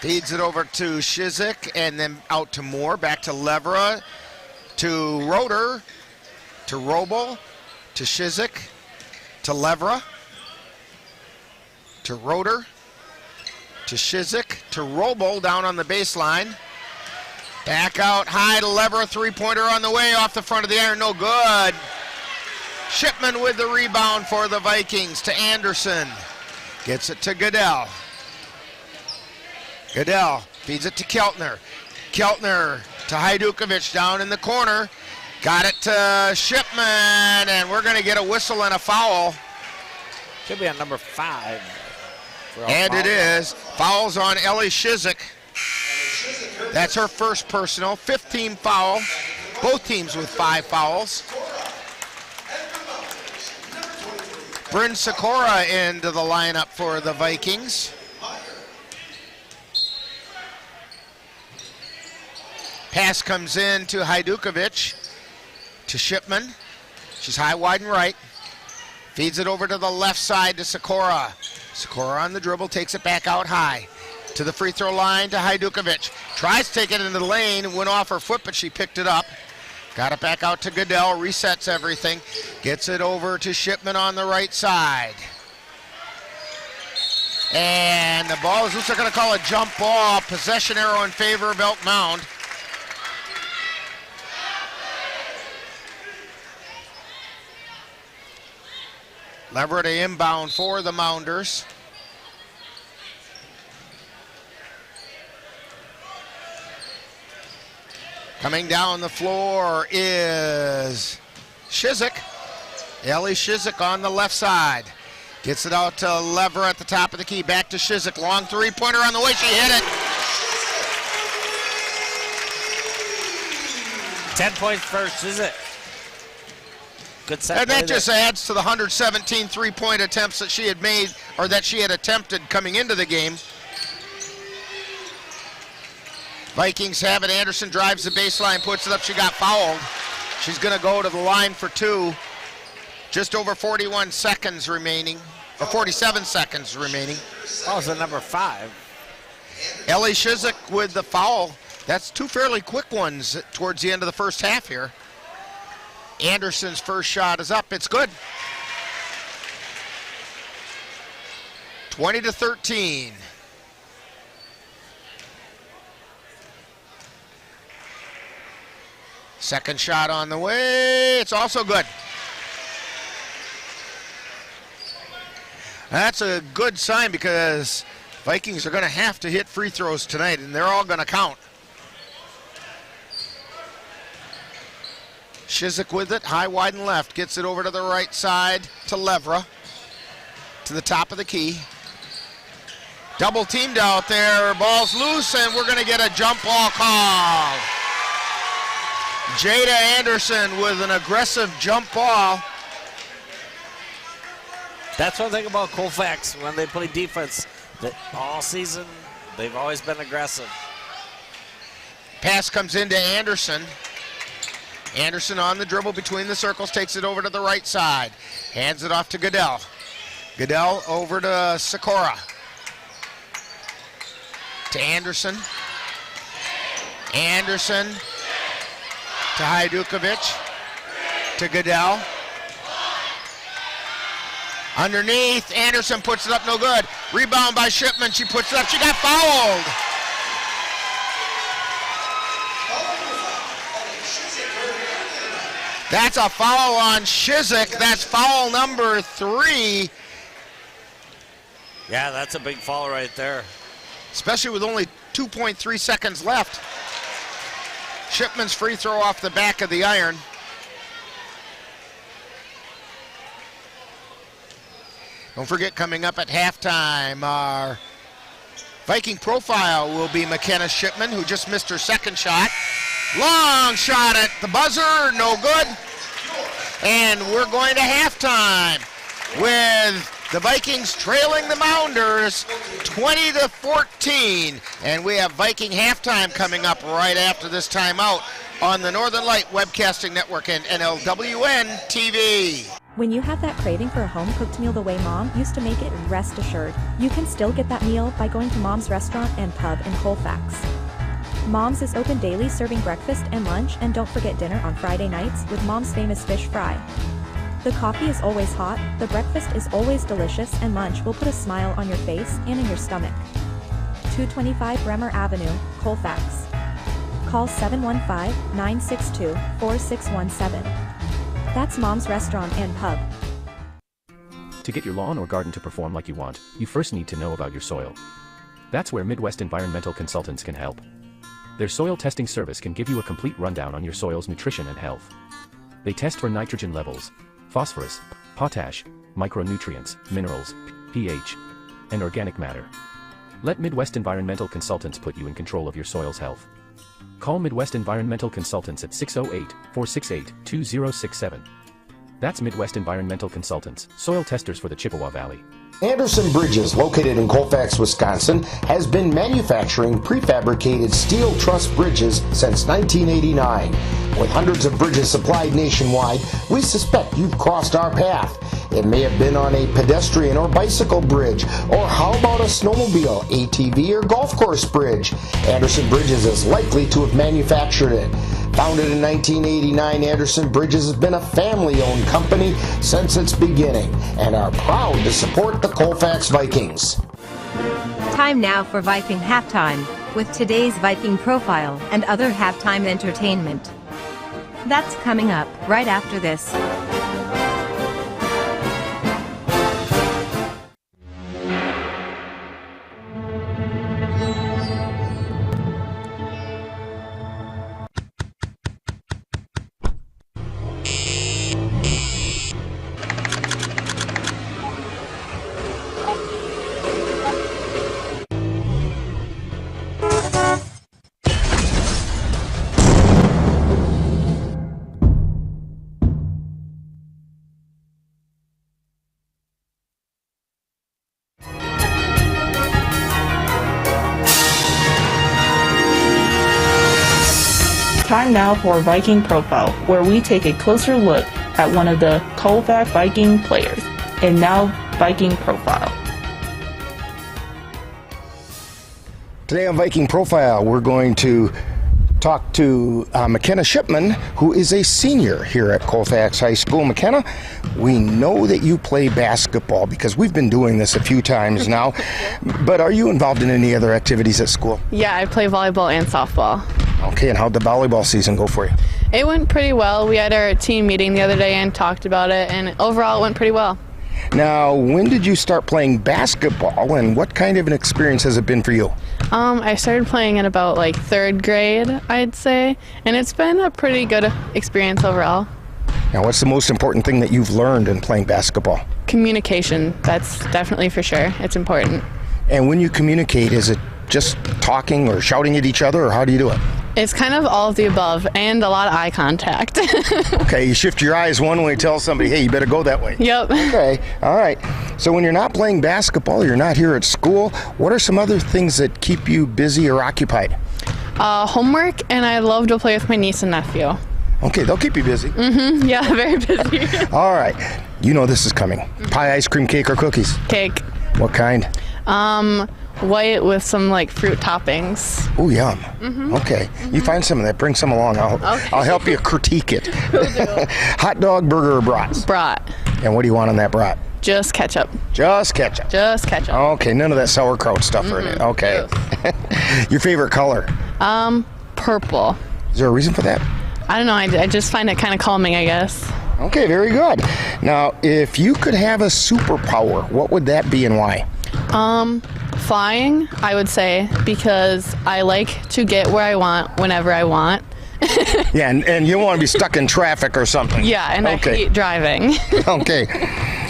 S14: Feeds it over to Shizik and then out to Moore. Back to Levera. To Roeder. To Roble. To Shizik. To Levera. To Roeder. To Shizik, to Roble down on the baseline. Back out high to Levera, three-pointer on the way off the front of the iron, no good. Shipman with the rebound for the Vikings to Anderson. Gets it to Goodell. Goodell feeds it to Keltner. Keltner to Hajdukovic down in the corner. Got it to Shipman, and we're going to get a whistle and a foul.
S15: Should be on number 5.
S14: And it is. Fouls on Ellie Shizik. That's her first personal. 15 foul. Both teams with 5 fouls. Bryn Sikora into the lineup for the Vikings. Pass comes in to Hajdukovic, to Shipman. She's high, wide, and right. Feeds it over to the left side to Sikora. Sikora on the dribble, takes it back out high. To the free throw line to Hajdukovic. Tries to take it into the lane, went off her foot, but she picked it up. Got it back out to Goodell, resets everything. Gets it over to Shipman on the right side. And the ball is loose. They're going to call a jump ball. Possession arrow in favor of Elk Mound. Lever to inbound for the Mounders. Coming down the floor is Shizik. Ellie Shizik on the left side. Gets it out to Lever at the top of the key. Back to Shizik. Long three-pointer on the way. She hit it.
S15: 10 points for Shizik. Good set.
S14: And that just adds to the 117 three-point attempts that she had made, or that she had attempted coming into the game. Vikings have it. Anderson drives the baseline, puts it up. She got fouled. She's going to go to the line for 2. Just over 41 seconds remaining, or 47 seconds remaining.
S15: Oh, it's number 5.
S14: Ellie Shizik with the foul. That's 2 fairly quick ones towards the end of the first half here. Anderson's first shot is up. It's good. 20-13. Second shot on the way. It's also good. That's a good sign because Vikings are going to have to hit free throws tonight, and they're all going to count. Shizik with it, high, wide, and left. Gets it over to the right side to Levra. To the top of the key. Double teamed out there. Ball's loose, and we're going to get a jump ball call. Jada Anderson with an aggressive jump ball.
S15: That's one thing about Colfax when they play defense. That all season, they've always been aggressive.
S14: Pass comes into Anderson. Anderson on the dribble between the circles, takes it over to the right side. Hands it off to Goodell. Goodell over to Sikora. To Anderson. Anderson to Hajdukovic. To Goodell. Underneath, Anderson puts it up, no good. Rebound by Shipman, she puts it up, she got fouled. That's a foul on Shizik. That's foul number 3.
S15: Yeah, that's a big foul right there.
S14: Especially with only 2.3 seconds left. Shipman's free throw off the back of the iron. Don't forget, coming up at halftime, our Viking profile will be McKenna Shipman, who just missed her second shot. Long shot at the buzzer, no good. And we're going to halftime with the Vikings trailing the Mounders 20-14. And we have Viking halftime coming up right after this timeout on the Northern Light Webcasting Network and NLWN-TV.
S19: When you have that craving for a home-cooked meal the way Mom used to make it, rest assured, you can still get that meal by going to Mom's Restaurant and Pub in Colfax. Mom's is open daily, serving breakfast and lunch, and don't forget dinner on Friday nights with Mom's famous fish fry. The coffee is always hot, the breakfast is always delicious, and lunch will put a smile on your face and in your stomach. 225 Bremer Avenue, Colfax. Call 715-962-4617. That's Mom's Restaurant and Pub.
S20: To get your lawn or garden to perform like you want, you first need to know about your soil. That's where Midwest Environmental Consultants can help. Their soil testing service can give you a complete rundown on your soil's nutrition and health. They test for nitrogen levels, phosphorus, potash, micronutrients, minerals, pH, and organic matter. Let Midwest Environmental Consultants put you in control of your soil's health. Call Midwest Environmental Consultants at 608-468-2067. That's Midwest Environmental Consultants, soil testers for the Chippewa Valley.
S2: Anderson Bridges, located in Colfax, Wisconsin, has been manufacturing prefabricated steel truss bridges since 1989. With hundreds of bridges supplied nationwide, we suspect you've crossed our path. It may have been on a pedestrian or bicycle bridge, or how about a snowmobile, ATV, or golf course bridge? Anderson Bridges is likely to have manufactured it. Founded in 1989, Anderson Bridges has been a family-owned company since its beginning and are proud to support the Colfax Vikings.
S1: Time now for Viking Halftime, with today's Viking profile and other halftime entertainment. That's coming up right after this.
S5: Time now for Viking Profile, where we take a closer look at one of the Colfax Viking players. And now, Viking Profile.
S2: Today on Viking Profile, we're going to talk to McKenna Shipman, who is a senior here at Colfax High School. McKenna, we know that you play basketball because we've been doing this a few times now, but are you involved in any other activities at school?
S21: Yeah, I play volleyball and softball.
S2: Okay, and how'd the volleyball season go for you?
S21: It went pretty well. We had our team meeting the other day and talked about it, and overall it went pretty well.
S2: Now, when did you start playing basketball, and what kind of an experience has it been for you?
S21: I started playing in about third grade, I'd say, and it's been a pretty good experience overall.
S2: Now, what's the most important thing that you've learned in playing basketball?
S21: Communication, that's definitely for sure. It's important.
S2: And when you communicate, is it just talking or shouting at each other, or how do you do it?
S21: It's kind of all of the above, and a lot of eye contact.
S2: Okay, you shift your eyes one way, tell somebody, hey, you better go that way.
S21: Yep.
S2: Okay, all right. So when you're not playing basketball, you're not here at school, what are some other things that keep you busy or occupied?
S21: Homework, and I love to play with my niece and nephew.
S2: Okay, they'll keep you busy.
S21: Mm-hmm, yeah, very busy.
S2: All right, you know this is coming. Pie, ice cream, cake, or cookies?
S21: Cake.
S2: What kind?
S21: White with some fruit toppings.
S2: Oh, yum.
S21: Mm-hmm.
S2: Okay,
S21: Mm-hmm.
S2: You find some of that, bring some along. I'll help you critique it. Hot dog, burger, or brats?
S21: Brat.
S2: And what do you want on that brat?
S21: Just ketchup.
S2: Just ketchup.
S21: Just ketchup.
S2: Okay, none of that sauerkraut stuff or anything. Okay. Your favorite color?
S21: Purple.
S2: Is there a reason for that?
S21: I don't know. I just find it kind of calming, I guess.
S2: Okay, very good. Now, if you could have a superpower, what would that be and why?
S21: Flying, I would say, because I like to get where I want whenever I want.
S2: Yeah, and you don't want to be stuck in traffic or something.
S21: Yeah, and I hate driving.
S2: Okay.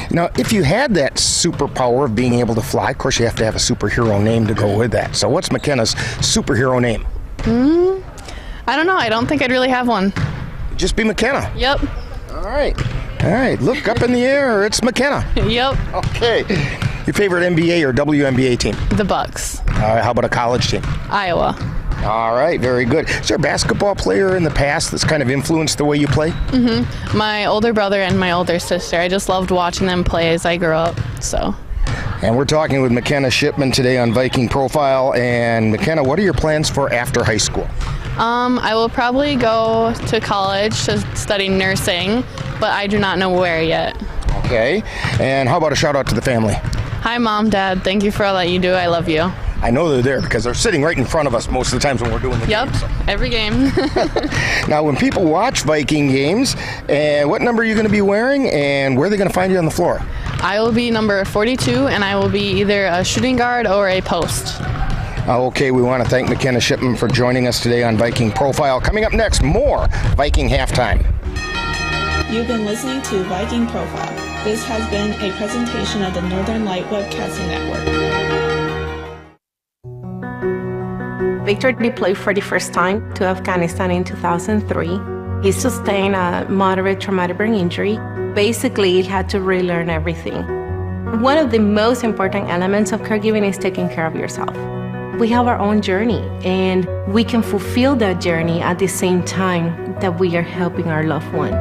S2: Now, if you had that superpower of being able to fly, of course you have to have a superhero name to go with that. So what's McKenna's superhero name?
S21: I don't know. I don't think I'd really have one.
S2: Just be McKenna.
S21: Yep.
S2: All right. Look up in the air. It's McKenna.
S21: Yep.
S2: Okay. Your favorite NBA or WNBA team?
S21: The Bucks.
S2: How about a college team?
S21: Iowa.
S2: All right, very good. Is there a basketball player in the past that's kind of influenced the way you play?
S21: Mm-hmm. My older brother and my older sister. I just loved watching them play as I grew up, so.
S2: And we're talking with McKenna Shipman today on Viking Profile. And McKenna, what are your plans for after high school?
S21: I will probably go to college to study nursing, but I do not know where yet.
S2: Okay. And how about a shout out to the family?
S21: Hi, Mom, Dad. Thank you for all that you do. I love you.
S2: I know they're there because they're sitting right in front of us most of the times when we're doing the
S21: game. Yep, every game.
S2: Now, when people watch Viking games, what number are you going to be wearing, and where are they going to find you on the floor?
S21: I will be number 42, and I will be either a shooting guard or a post.
S2: Okay, we want to thank McKenna Shipman for joining us today on Viking Profile. Coming up next, more Viking Halftime.
S5: You've been listening to Viking Profile. This has been a presentation of the Northern Light Webcasting Network.
S3: Victor deployed for the first time to Afghanistan in 2003. He sustained a moderate traumatic brain injury. Basically, he had to relearn everything. One of the most important elements of caregiving is taking care of yourself. We have our own journey, and we can fulfill that journey at the same time that we are helping our loved one.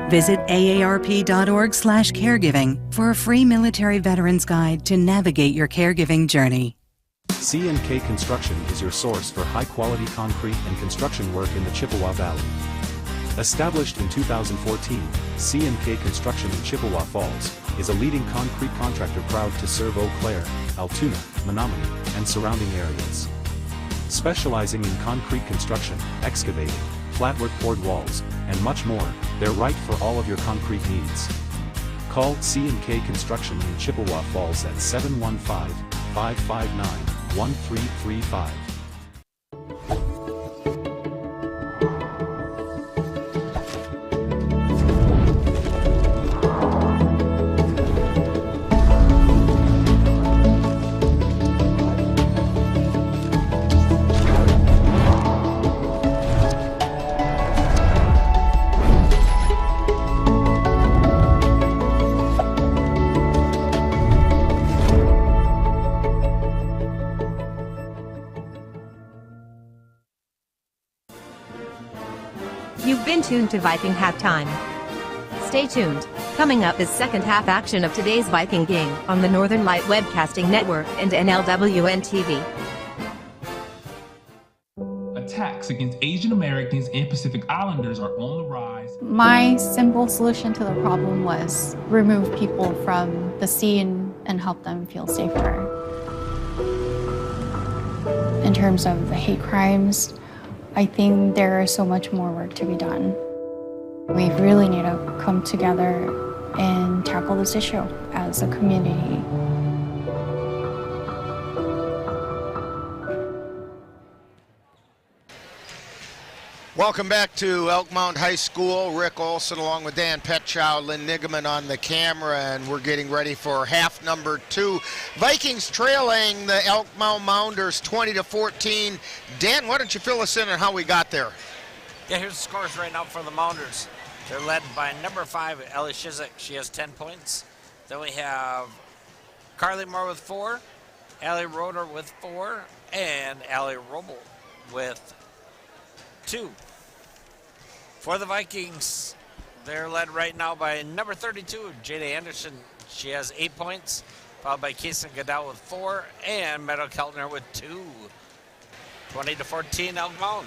S22: Visit aarp.org/caregiving for a free military veterans guide to navigate your caregiving journey.
S20: C&K Construction is your source for high-quality concrete and construction work in the Chippewa Valley. Established in 2014, C&K Construction in Chippewa Falls is a leading concrete contractor proud to serve Eau Claire, Altoona, Menominee, and surrounding areas. Specializing in concrete construction, excavating, flatwork poured walls, and much more, they're right for all of your concrete needs. Call C&K Construction in Chippewa Falls at 715-559-1335.
S1: You've been tuned to Viking Halftime. Stay tuned. Coming up is second half action of today's Viking game on the Northern Light Webcasting Network and NLWN-TV.
S23: Attacks against Asian Americans and Pacific Islanders are on the rise.
S24: My simple solution to the problem was remove people from the scene and help them feel safer. In terms of the hate crimes, I think there is so much more work to be done. We really need to come together and tackle this issue as a community.
S14: Welcome back to Elk Mound High School. Rick Olson along with Dan Petchow, Lynn Nigaman on the camera, and we're getting ready for half number 2. Vikings trailing the Elk Mound Mounders 20-14. Dan, why don't you fill us in on how we got there?
S15: Yeah, here's the scores right now for the Mounders. They're led by number 5, Ellie Shizik. She has 10 points. Then we have Carly Moore with 4, Allie Roeder with 4, and Allie Roble with 2. For the Vikings, they're led right now by number 32, Jada Anderson. She has 8 points, followed by Keeson Goodell with 4, and Meadow Keltner with 2. 20-14 Elk Mound.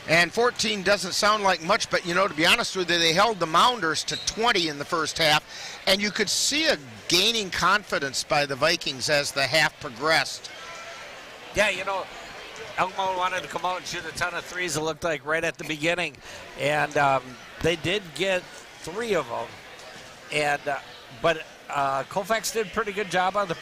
S14: And 14 doesn't sound like much, but, you know, to be honest with you, they held the Mounders to 20 in the first half, and you could see a gaining confidence by the Vikings as the half progressed.
S15: Yeah, you know, Elk Mound wanted to come out and shoot a ton of threes, it looked like, right at the beginning. And they did get 3 of them. And but Colfax did a pretty good job on the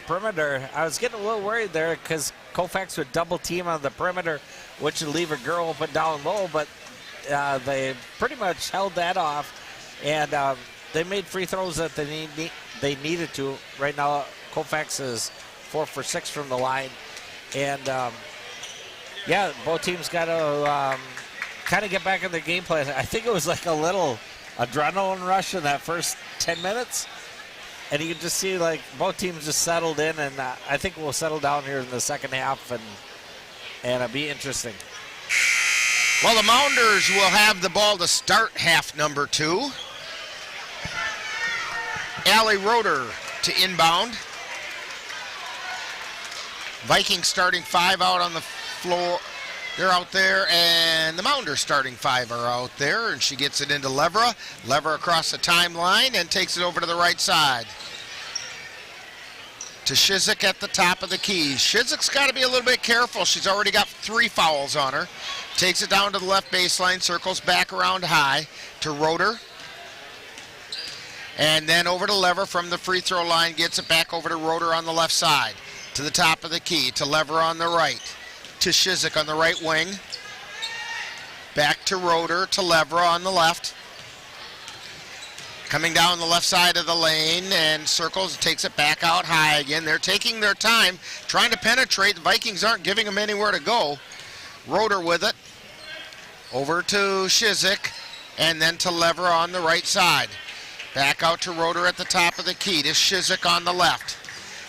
S15: perimeter. I was getting a little worried there because Colfax would double team on the perimeter, which would leave a girl open down low. But they pretty much held that off. And they made free throws that they needed to. Right now, Colfax is 4 for 6 from the line. And yeah, both teams got to kind of get back in their game plan. I think it was like a little adrenaline rush in that first 10 minutes. And you can just see, like, both teams just settled in. And I think we'll settle down here in the second half. And it'll be interesting.
S14: Well, the Mounders will have the ball to start half number 2. Allie Roeder to inbound. Vikings starting 5 out on the floor. They're out there, and the Mounders starting 5 are out there, and she gets it into Levera. Levera across the timeline and takes it over to the right side. To Shizik at the top of the key. Shizik's got to be a little bit careful. She's already got 3 fouls on her. Takes it down to the left baseline, circles back around high to Roeder. And then over to Lever from the free throw line, gets it back over to Roeder on the left side. to the top of the key, to Lever on the right, to Shizik on the right wing. Back to Roeder, to Lever on the left. Coming down the left side of the lane and circles, takes it back out high again. They're taking their time, trying to penetrate. The Vikings aren't giving them anywhere to go. Roeder with it. Over to Shizik, and then to Lever on the right side. Back out to Roeder at the top of the key, to Shizik on the left.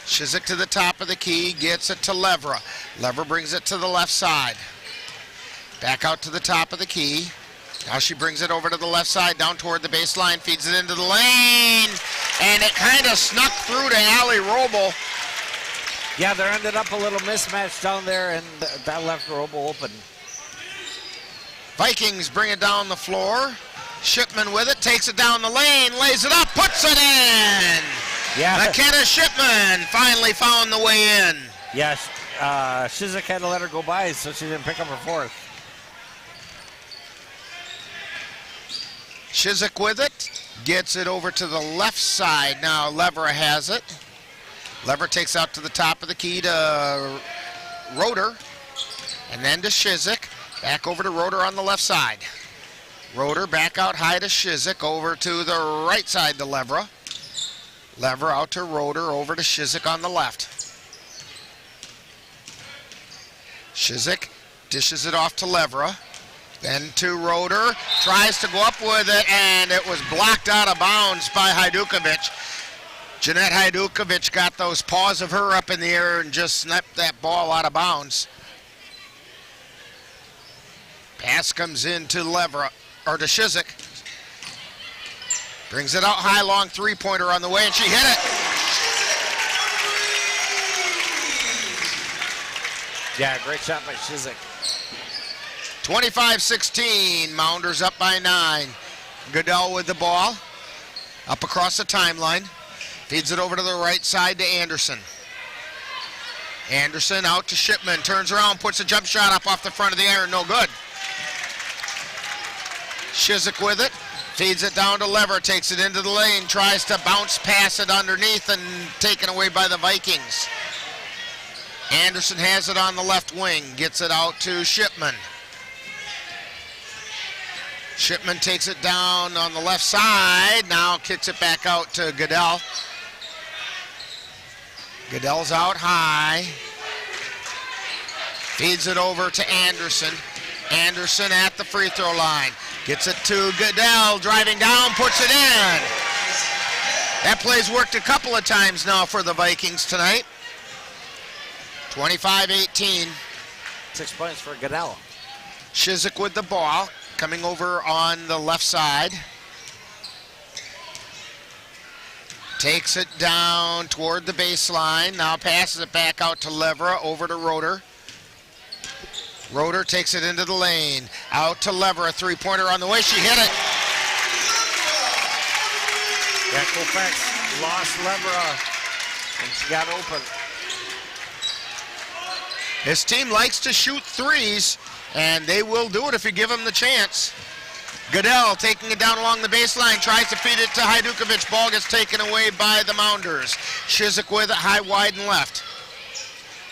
S14: Shizik to the top of the key, gets it to Lever. Lever brings it to the left side. Back out to the top of the key. Now she brings it over to the left side, down toward the baseline, feeds it into the lane, and it kind of snuck through to Allie Roble.
S15: Yeah, there ended up a little mismatch down there, and that left Roble open.
S14: Vikings bring it down the floor. Shipman with it, takes it down the lane, lays it up, puts it in!
S15: Yeah.
S14: McKenna Shipman finally found the way in.
S15: Yes, Shizik had to let her go by, so she didn't pick up her fourth.
S14: Shizik with it, gets it over to the left side. Now Lever has it. Lever takes out to the top of the key to Roeder, and then to Shizik. Back over to Roeder on the left side. Roeder back out high to Shizik, over to the right side to Lever. Lever out to Roeder, over to Shizik on the left. Shizik dishes it off to Lever. Then to Roeder, tries to go up with it, and it was blocked out of bounds by Hajdukovic. Jeanette Hajdukovic got those paws of her up in the air and just snapped that ball out of bounds. Pass comes in to Lever, or to Shizik. Brings it out high, long three-pointer on the way, and she hit it.
S15: Yeah, great shot by Shizik.
S14: 25-16, Mounders up by 9. Goodell with the ball, up across the timeline. Feeds it over to the right side to Anderson. Anderson out to Shipman, turns around, puts a jump shot up off the front of the iron, no good. Shizik with it, feeds it down to Lever, takes it into the lane, tries to bounce pass it underneath, and taken away by the Vikings. Anderson has it on the left wing, gets it out to Shipman. Shipman takes it down on the left side, now kicks it back out to Goodell. Goodell's out high. Feeds it over to Anderson. Anderson at the free throw line. Gets it to Goodell, driving down, puts it in. That play's worked a couple of times now for the Vikings tonight. 25-18.
S15: 6 points for Goodell.
S14: Shizik with the ball, coming over on the left side. Takes it down toward the baseline. Now passes it back out to Lever, over to Roeder. Roeder takes it into the lane. Out to Lever, a three-pointer on the way. She hit it.
S15: Yeah, Colfax lost Lever, and she got open.
S14: This team likes to shoot threes, and they will do it if you give them the chance. Goodell taking it down along the baseline, tries to feed it to Hajdukovic. Ball gets taken away by the Mounders. Shizik with it, high, wide, and left.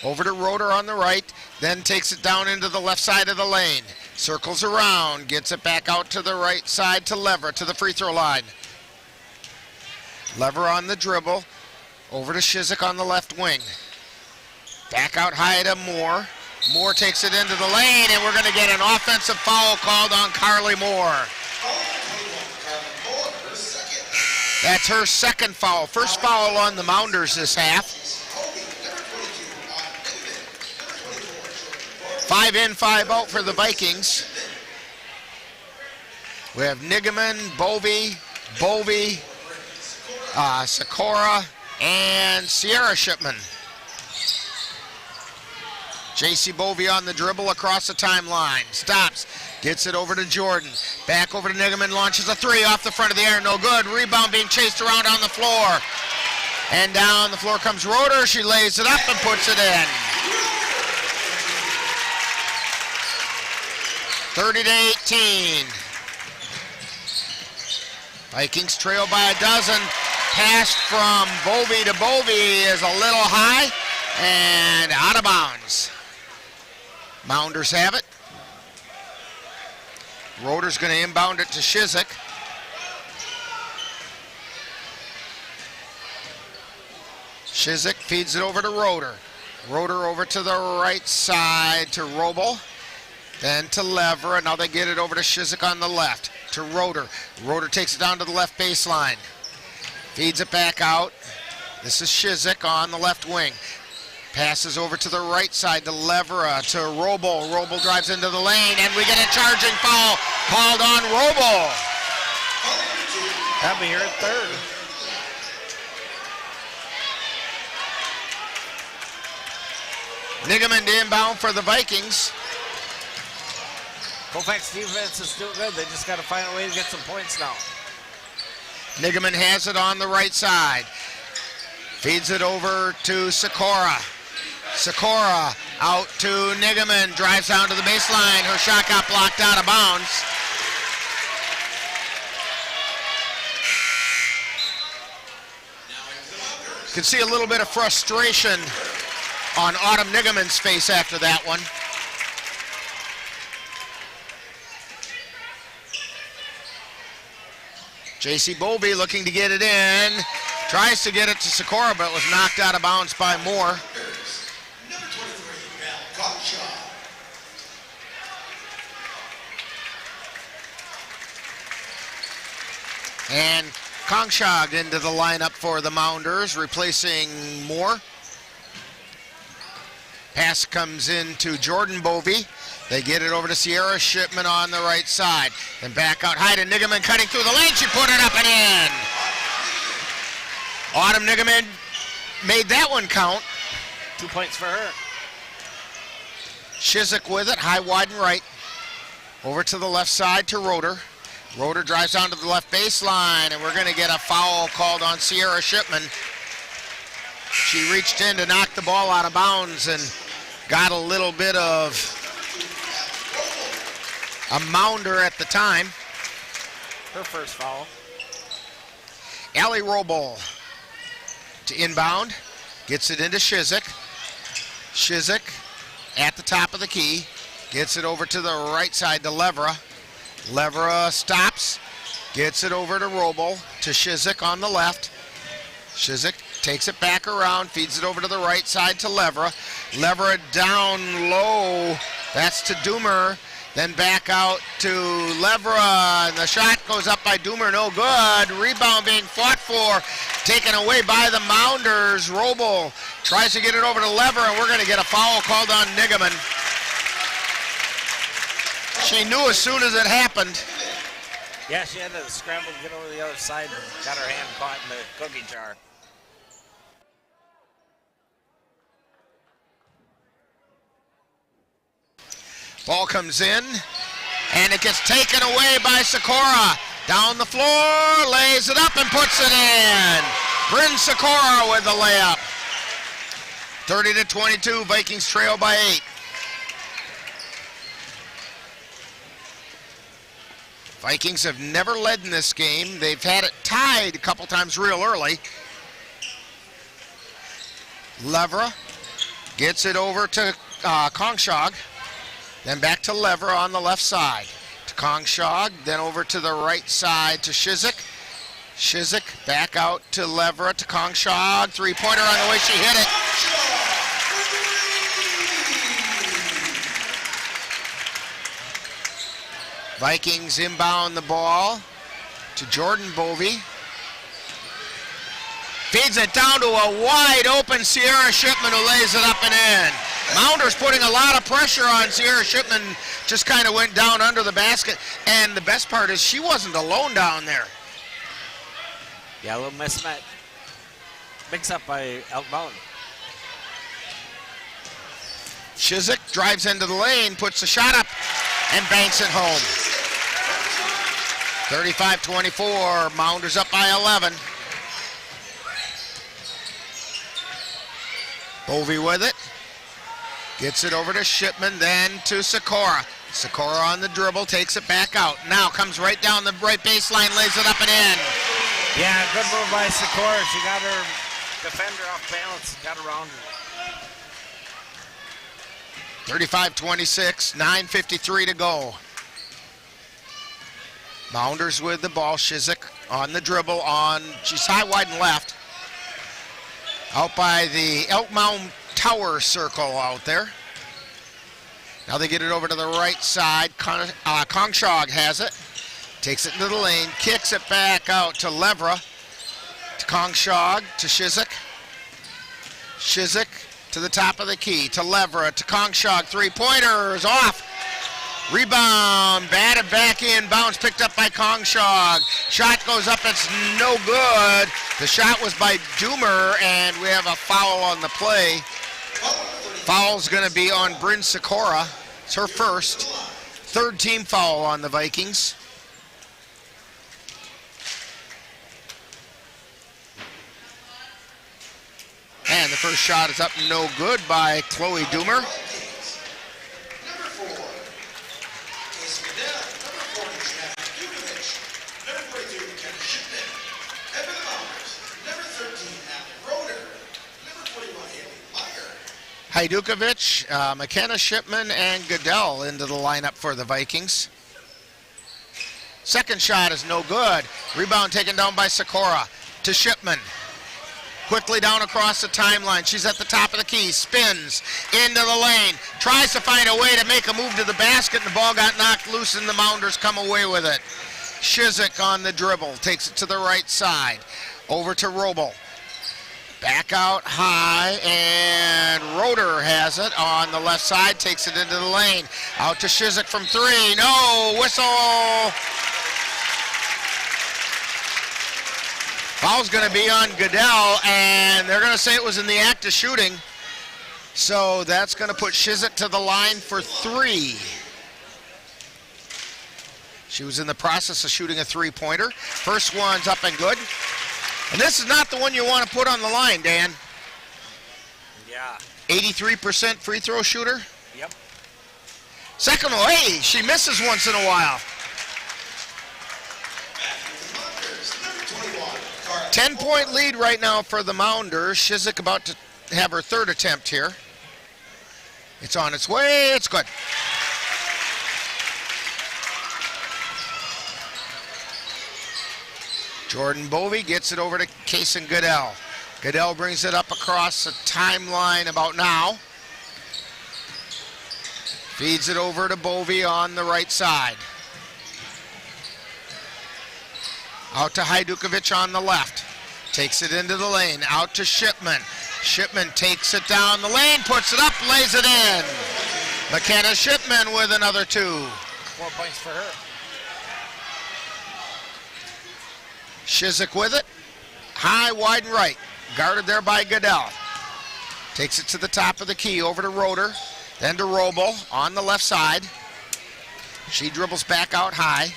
S14: Over to Roeder on the right, then takes it down into the left side of the lane. Circles around, gets it back out to the right side to Lever, to the free throw line. Lever on the dribble, over to Shizik on the left wing. Back out high to Moore. Moore takes it into the lane, and we're going to get an offensive foul called on Carly Moore. That's her second foul. First foul on the Mounders this half. 5 in, 5 out for the Vikings. We have Nigaman, Bovey, Sikora, and Sierra Shipman. J.C. Bovey on the dribble across the timeline. Stops. Gets it over to Jordan. Back over to Nigaman. Launches a three off the front of the air. No good. Rebound being chased around on the floor. And down the floor comes Roeder. She lays it up and puts it in. 30-18. Vikings trail by a dozen. Pass from Bovey to Bovey is a little high. And out of bounds. Mounders have it. Roeder's going to inbound it to Shizik. Shizik feeds it over to Roeder. Roeder over to the right side to Robel. Then to Levera. Now they get it over to Shizik on the left. To Roeder. Roeder takes it down to the left baseline. Feeds it back out. This is Shizik on the left wing. Passes over to the right side to Levera, to Robel. Robel drives into the lane, and we get a charging foul called on Robel.
S15: That'll be here at third.
S14: Nigaman to inbound for the Vikings.
S15: Colfax defense is still good. They just got to find a way to get some points now.
S14: Nigaman has it on the right side. Feeds it over to Sikora. Sikora out to Nigaman. Drives down to the baseline. Her shot got blocked out of bounds. You can see a little bit of frustration on Autumn Nigaman's face after that one. J.C. Bovey looking to get it in. Tries to get it to Sikora, but was knocked out of bounds by Moore. And Kongshog into the lineup for the Mounders, replacing Moore. Pass comes in to Jordan Bovey. They get it over to Sierra Shipman on the right side. Then back out high to Nigaman cutting through the lane. She put it up and in. Autumn Nigaman made that one count.
S15: 2 points for her.
S14: Shizik with it, high, wide, and right. Over to the left side to Roeder. Roeder drives down to the left baseline, and we're going to get a foul called on Sierra Shipman. She reached in to knock the ball out of bounds and got a little bit of a Mounder at the time.
S15: Her first foul.
S14: Allie Robel to inbound. Gets it into Shizik. Shizik at the top of the key. Gets it over to the right side to Levera. Levera stops. Gets it over to Robel. To Shizik on the left. Shizik takes it back around. Feeds it over to the right side to Levera. Levera down low. That's to Doomer. Then back out to Levera, and the shot goes up by Doomer, no good. Rebound being fought for, taken away by the Mounders. Robel tries to get it over to Levera, and we're going to get a foul called on Nigaman. She knew as soon as it happened.
S15: Yeah, she had to scramble to get over the other side and got her hand caught in the cookie jar.
S14: Ball comes in, and it gets taken away by Sikora. Down the floor, lays it up and puts it in. Bryn Sikora with the layup. 30-22, Vikings trail by 8. Vikings have never led in this game. They've had it tied a couple times real early. Levera gets it over to Kongshog. Then back to Levera on the left side. To Kongshog, then over to the right side to Shizik. Shizik back out to Levera to Kongshog. Three-pointer on the way she hit it. Vikings inbound the ball to Jordan Bovey. Feeds it down to a wide open Sierra Shipman who lays it up and in. Mounders putting a lot of pressure on Sierra Shipman, just kind of went down under the basket. And the best part is she wasn't alone down there.
S15: Yeah, a little mismatch. Mix up by Elk Mound.
S14: Shizik drives into the lane, puts the shot up, and banks it home. 35-24, Mounders up by 11. Bovey with it. Gets it over to Shipman, then to Sikora. Sikora on the dribble, takes it back out. Now comes right down the right baseline, lays it up and in.
S15: Yeah, good move by Sikora. She got her defender off balance, got around her.
S14: 35-26, 9:53 to go. Mounders with the ball. Shizik on the dribble she's high, wide, and left. Out by the Elk Mound tower circle out there. Now they get it over to the right side. Kongshog has it. Takes it into the lane, kicks it back out to Levra. To Kongshog, to Shizik. Shizik to the top of the key, to Levra, to Kongshog. Three-pointers off. Rebound, batted back in, bounce picked up by Kongshog. Shot goes up, it's no good. The shot was by Doomer, and we have a foul on the play. Foul's going to be on Bryn Sikora. It's her first. Third team foul on the Vikings. And the first shot is up, no good by Chloe Doomer. Hajdukovic, McKenna Shipman, and Goodell into the lineup for the Vikings. Second shot is no good. Rebound taken down by Sikora to Shipman. Quickly down across the timeline. She's at the top of the key. Spins into the lane. Tries to find a way to make a move to the basket, and the ball got knocked loose, and the Mounders come away with it. Shizik on the dribble. Takes it to the right side. Over to Robel. Back out high, and Roeder has it on the left side. Takes it into the lane. Out to Shizik from three. No! Whistle! Foul's going to be on Goodell, and they're going to say it was in the act of shooting. So that's going to put Shizik to the line for three. She was in the process of shooting a three-pointer. First one's up and good. And this is not the one you want to put on the line, Dan.
S15: Yeah.
S14: 83% free throw shooter.
S15: Yep.
S14: Second one, hey, she misses once in a while. 10-point lead right now for the Mounders. Shizik about to have her third attempt here. It's on its way. It's good. Jordan Bovey gets it over to Kaysen Goodell. Goodell brings it up across the timeline about now. Feeds it over to Bovey on the right side. Out to Hajdukovic on the left. Takes it into the lane. Out to Shipman. Shipman takes it down the lane, puts it up, lays it in. McKenna Shipman with another two.
S15: 4 points for her.
S14: Shizik with it. High, wide, and right. Guarded there by Goodell. Takes it to the top of the key, over to Roeder. Then to Robel on the left side. She dribbles back out high.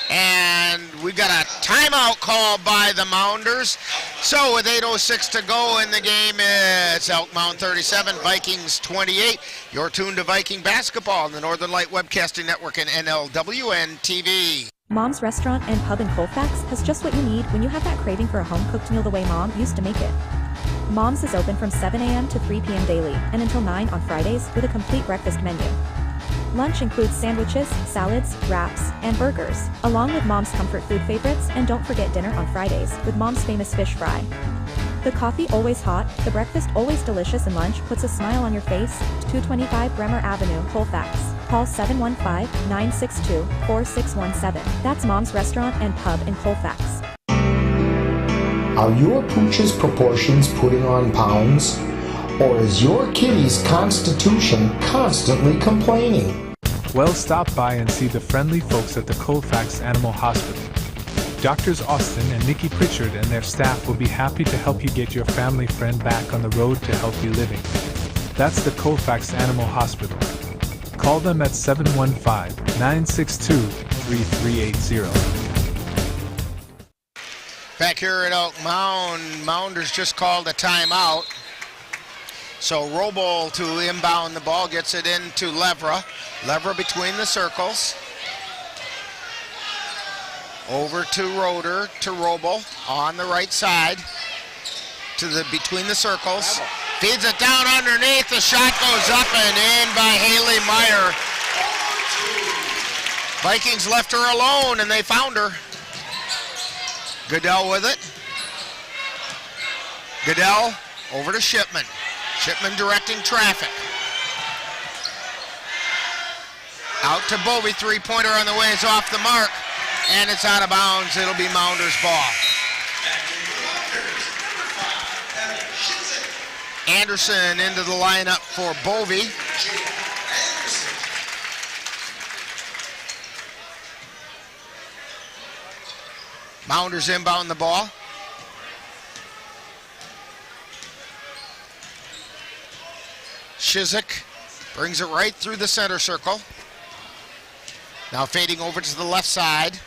S14: And we've got a timeout call by the Mounders. So with 8:06 to go in the game, it's Elk Mound 37, Vikings 28. You're tuned to Viking basketball on the Northern Light Webcasting Network and NLWN-TV.
S19: Mom's Restaurant and Pub in Colfax has just what you need when you have that craving for a home-cooked meal the way Mom used to make it. Mom's is open from 7 a.m. to 3 p.m. daily and until 9 on Fridays with a complete breakfast menu. Lunch includes sandwiches, salads, wraps, and burgers, along with Mom's comfort food favorites, and don't forget dinner on Fridays with Mom's famous fish fry. The coffee always hot, the breakfast always delicious, and lunch puts a smile on your face. 225 Bremer Avenue, Colfax. Call 715-962-4617. That's Mom's Restaurant and Pub in Colfax.
S2: Are your pooch's proportions putting on pounds? Or is your kitty's constitution constantly complaining?
S18: Well, stop by and see the friendly folks at the Colfax Animal Hospital. Doctors Austin and Nikki Pritchard and their staff will be happy to help you get your family friend back on the road to healthy living. That's the Colfax Animal Hospital. Call them at 715-962-3380.
S14: Back here at Elk Mound, Mounders just called a timeout. So Robel to inbound the ball, gets it into Levra. Levra between the circles. Over to Roeder, to Robel on the right side. To the between the circles. Feeds it down underneath. The shot goes up and in by Haley Meyer. Vikings left her alone, and they found her. Goodell with it. Goodell over to Shipman. Shipman directing traffic. Out to Bovey, three-pointer on the way, it's off the mark, and it's out of bounds. It'll be Mounders ball. Anderson into the lineup for Bovey. Mounders inbound the ball. Shizik brings it right through the center circle. Now fading over to the left side.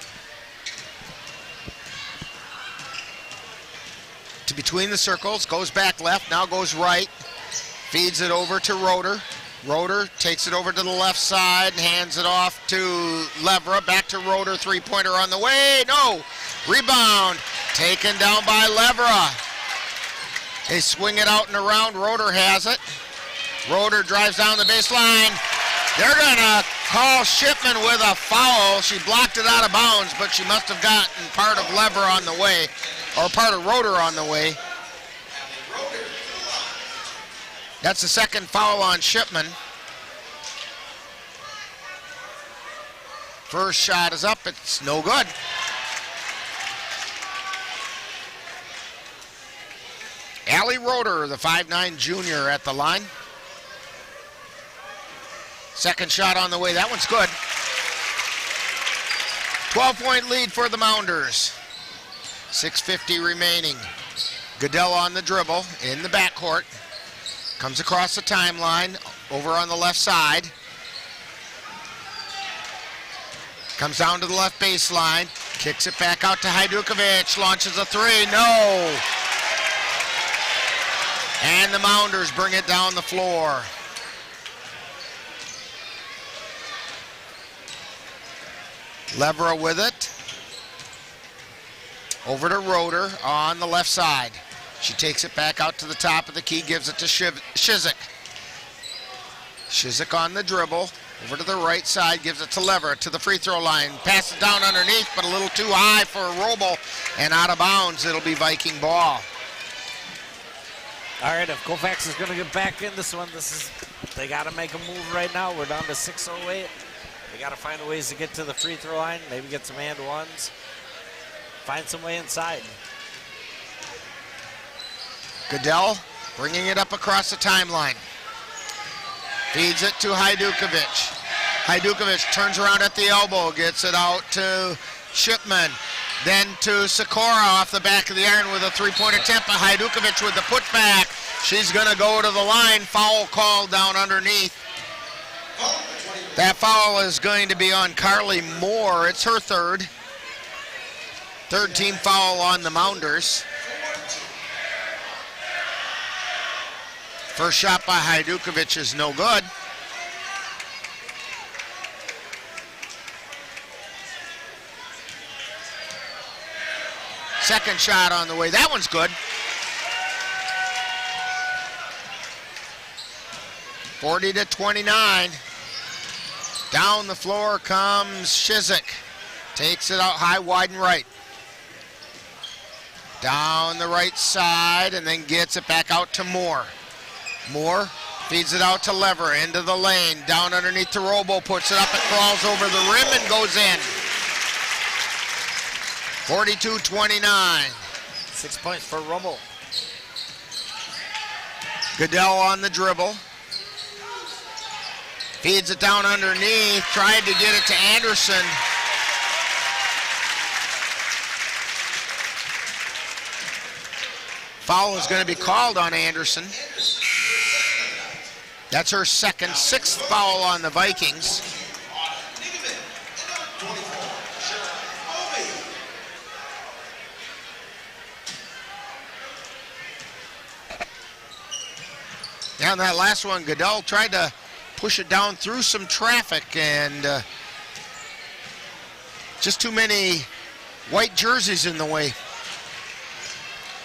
S14: To between the circles, goes back left, now goes right. Feeds it over to Roeder. Roeder takes it over to the left side and hands it off to Levra. Back to Roeder, three-pointer on the way. No! Rebound taken down by Levra. They swing it out and around. Roeder has it. Roeder drives down the baseline. They're going to call Shipman with a foul. She blocked it out of bounds, but she must have gotten part of Levra on the way, or part of Roeder on the way. That's the second foul on Shipman. First shot is up. It's no good. Allie Roeder, the 5'9" junior, at the line. Second shot on the way. That one's good. 12-point lead for the Mounders. 6:50 remaining. Goodell on the dribble in the backcourt. Comes across the timeline over on the left side. Comes down to the left baseline. Kicks it back out to Hajdukovic. Launches a three. No. And the Mounders bring it down the floor. Levra with it. Over to Roeder on the left side. She takes it back out to the top of the key, gives it to Shizik. Shizik on the dribble. Over to the right side, gives it to Levra to the free throw line. Passes it down underneath, but a little too high for Roble. And out of bounds, it'll be Viking ball.
S15: All right, if Colfax is going to get back in this one, they got to make a move right now. We're down to 6:08. They got to find ways to get to the free throw line, maybe get some and ones, find some way inside.
S14: Goodell bringing it up across the timeline. Feeds it to Hajdukovic. Hajdukovic turns around at the elbow, gets it out to Shipman. Then to Sikora off the back of the iron with a three-point attempt. Hajdukovic with the putback. She's going to go to the line. Foul called down underneath. That foul is going to be on Carly Moore. It's her third. Third team foul on the Mounders. First shot by Hajdukovic is no good. Second shot on the way. That one's good. 40-29. Down the floor comes Shizik. Takes it out high, wide, and right. Down the right side and then gets it back out to Moore. Moore feeds it out to Levra into the lane. Down underneath to Robo. Puts it up and crawls over the rim and goes in. 42-29.
S15: 6 points for Robo.
S14: Goodell on the dribble. Feeds it down underneath. Tried to get it to Anderson. Foul is going to be called on Anderson. That's her second, sixth foul on the Vikings. Now in that last one, Goodell tried to push it down through some traffic and just too many white jerseys in the way.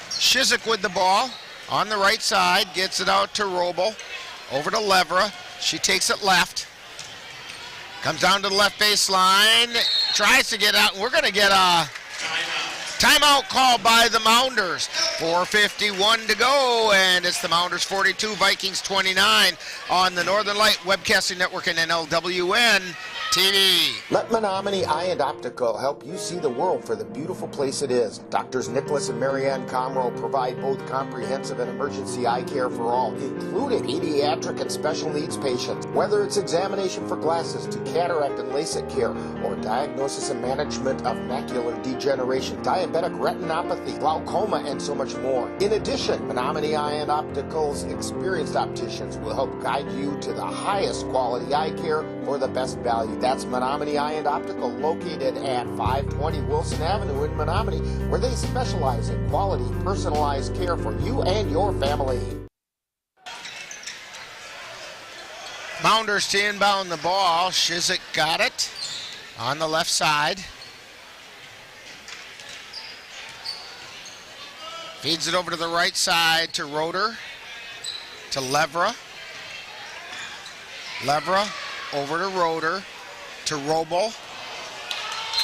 S14: Shizik with the ball. on the right side, gets it out to Roble, over to Levra. She takes it left. Comes down to the left baseline, tries to get out, and we're going to get a timeout call by the Mounders. 4:51 to go, and it's the Mounders 42, Vikings 29 on the Northern Light Webcasting Network and NLWN-TV.
S2: Let Menominee Eye and Optical help you see the world for the beautiful place it is. Doctors Nicholas and Marianne Comroe provide both comprehensive and emergency eye care for all, including pediatric and special needs patients. Whether it's examination for glasses to cataract and LASIK care, or diagnosis and management of macular degeneration, diabetic retinopathy, glaucoma, and so much more. In addition, Menominee Eye and Optical's experienced opticians will help guide you to the highest quality eye care for the best value. That's Menominee Eye and Optical, located at 520 Wilson Avenue in Menominee, where they specialize in quality, personalized care for you and your family.
S14: Mounders to inbound the ball. Shizik got it on the left side. Feeds it over to the right side to Roeder, to Levra. Levra over to Roeder, to Roble.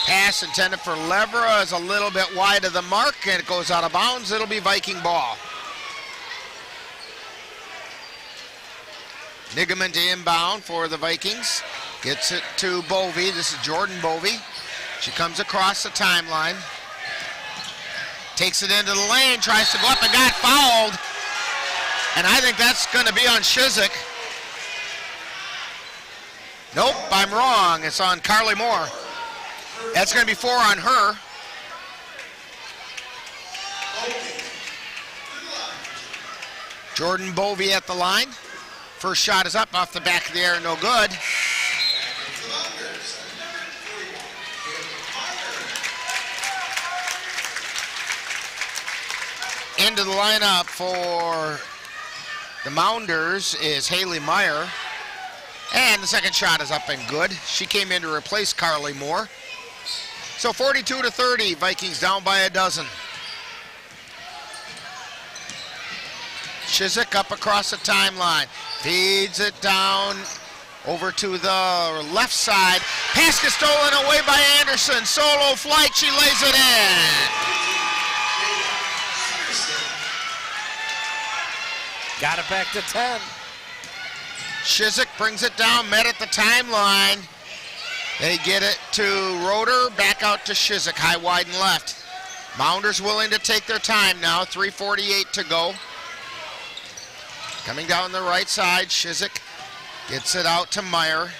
S14: Pass intended for Levra is a little bit wide of the mark, and it goes out of bounds. It'll be Viking ball. Nigaman to inbound for the Vikings. Gets it to Bovey. This is Jordan Bovey. She comes across the timeline. Takes it into the lane, tries to go up and got fouled. And I think that's going to be on Shizik. Nope, I'm wrong. It's on Carly Moore. That's going to be 4 on her. Jordan Bovey at the line. First shot is up off the back of the air, no good. Into the lineup for the Mounders is Haley Meyer. And the second shot is up and good. She came in to replace Carly Moore. So 42-30, Vikings down by a dozen. Shizik up across the timeline. Feeds it down over to the left side. Pass gets stolen away by Anderson. Solo flight, she lays it in.
S15: Got it back to 10.
S14: Shizik brings it down, met at the timeline. They get it to Roeder, back out to Shizik, high, wide, and left. Mounders willing to take their time now, 3:48 to go. Coming down the right side, Shizik gets it out to Meyer.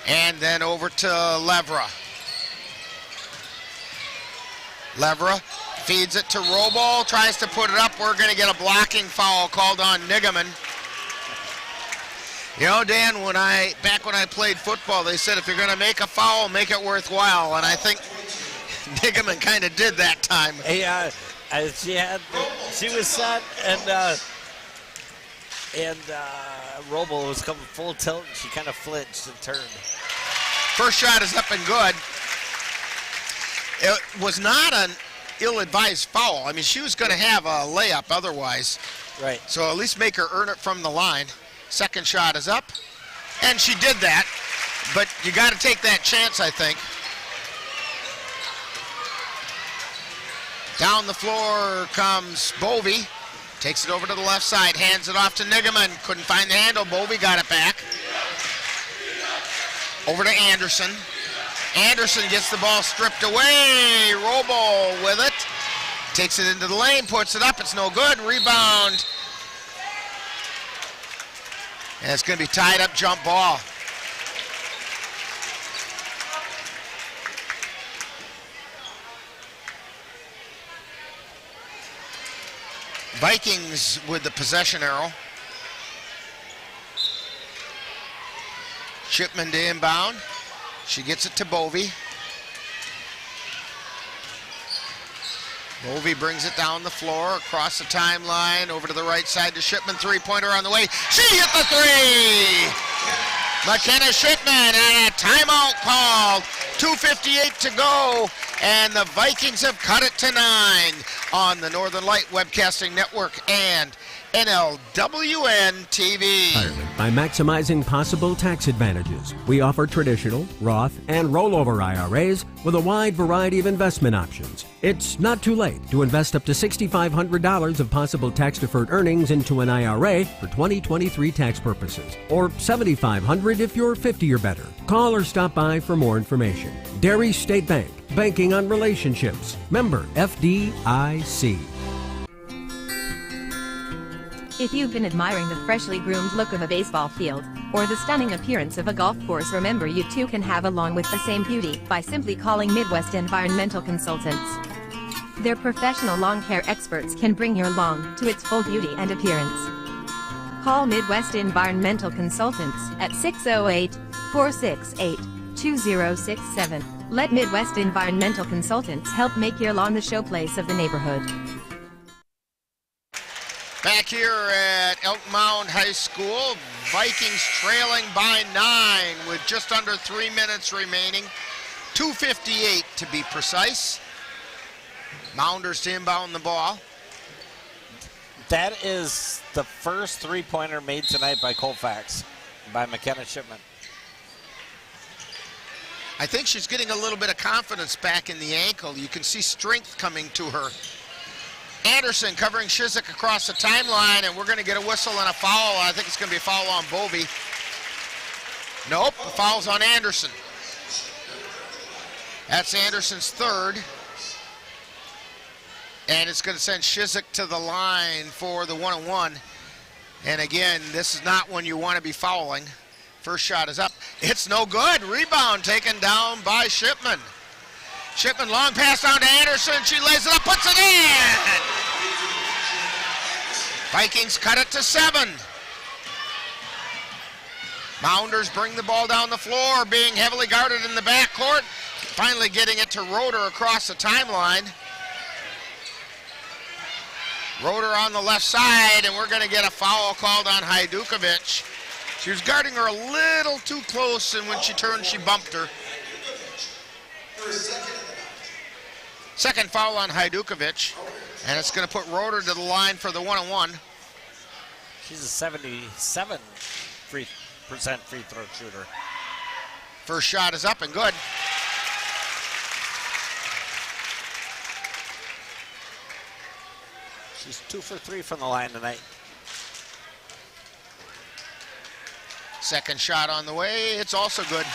S14: And then over to Levra. Levra feeds it to Roble, tries to put it up. We're going to get a blocking foul called on Nigaman. You know, Dan, back when I played football, they said if you're going to make a foul, make it worthwhile. And I think Nigaman kind of did that time.
S15: Yeah, she was set, and Roble was coming full tilt, and she kind of flinched and turned.
S14: First shot is up and good. It was not an ill-advised foul. I mean, she was going to have a layup otherwise.
S15: Right.
S14: So at least make her earn it from the line. Second shot is up, and she did that. But you got to take that chance, I think. Down the floor comes Bovey. Takes it over to the left side, hands it off to Nigaman. Couldn't find the handle. Bovey got it back. Over to Anderson. Anderson gets the ball stripped away. Roble with it. Takes it into the lane, puts it up. It's no good. Rebound. And it's going to be tied up jump ball. Vikings with the possession arrow. Shipman to inbound. She gets it to Bovey. Bovey brings it down the floor, across the timeline, over to the right side to Shipman. Three-pointer on the way. She hit the three! McKenna Shipman, and a timeout called. 2:58 to go And the Vikings have cut it to 9 on the Northern Light Webcasting Network and NLWN-TV.
S17: By maximizing possible tax advantages, we offer traditional, Roth, and rollover IRAs with a wide variety of investment options. It's not too late to invest up to $6,500 of possible tax-deferred earnings into an IRA for 2023 tax purposes, or $7,500 if you're 50 or better. Call or stop by for more information. Dairy State Bank, banking on relationships. Member FDIC.
S1: If you've been admiring the freshly groomed look of a baseball field, or the stunning appearance of a golf course, remember you too can have along with the same beauty by simply calling Midwest Environmental Consultants. Their professional lawn care experts can bring your lawn to its full beauty and appearance. Call Midwest Environmental Consultants at 608-468-2067. Let Midwest Environmental Consultants help make your lawn the showplace of the neighborhood.
S14: Back here at Elk Mound High School, Vikings trailing by 9 with just under 3 minutes remaining. 2:58 to be precise. Mounders to inbound the ball.
S15: That is the first three-pointer made tonight by Colfax, by McKenna Shipman.
S14: I think she's getting a little bit of confidence back in the ankle. You can see strength coming to her. Anderson covering Shizik across the timeline, and we're going to get a whistle and a foul. I think it's going to be a foul on Bovey. Nope, the foul's on Anderson. That's Anderson's third. And it's going to send Shizik to the line for the 1-on-1. And again, this is not when you want to be fouling. First shot is up. It's no good. Rebound taken down by Shipman. Shipman, long pass down to Anderson. She lays it up, puts it in. Vikings cut it to 7. Mounders bring the ball down the floor, being heavily guarded in the backcourt. Finally getting it to Roeder across the timeline. Roeder on the left side, and we're going to get a foul called on Hajdukovic. She was guarding her a little too close, and when she turned, she bumped her. Second foul on Hajdukovic, and it's going to put Roeder to the line for the 1-on-1.
S15: She's a 77% free throw shooter.
S14: First shot is up and good.
S15: She's 2 for 3 from the line tonight.
S14: Second shot on the way, it's also good.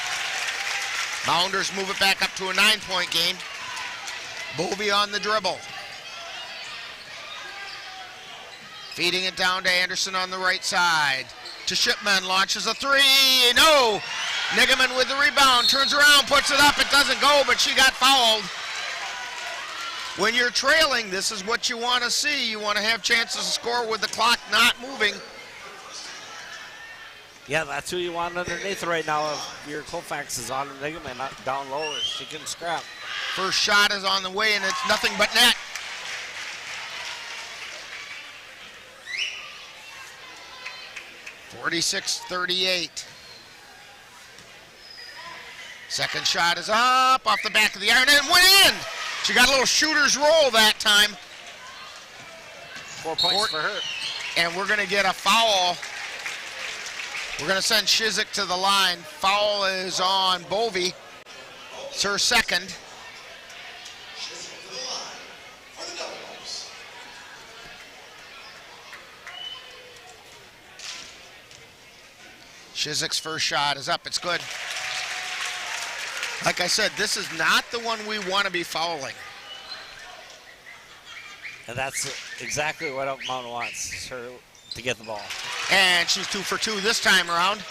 S14: Mounders move it back up to a 9-point game. Bovey on the dribble. Feeding it down to Anderson on the right side. To Shipman, launches a three, no! Nigaman with the rebound, turns around, puts it up, it doesn't go, but she got fouled. When you're trailing, this is what you want to see. You want to have chances to score with the clock not moving.
S15: Yeah, that's who you want underneath right now. If your Colfax is on Nigaman, not down low, she can scrap.
S14: First shot is on the way, and it's nothing but net. (46-38). Second shot is up off the back of the iron and went in. She got a little shooter's roll that time.
S15: 4 points for her.
S14: And we're going to get a foul. We're going to send Shizik to the line. Foul is on Bovey. It's her second. Shizik's first shot is up. It's good. Like I said, this is not the one we want to be fouling.
S15: And that's exactly what Elk Mound wants, is her to get the ball.
S14: And she's 2 for 2 this time around.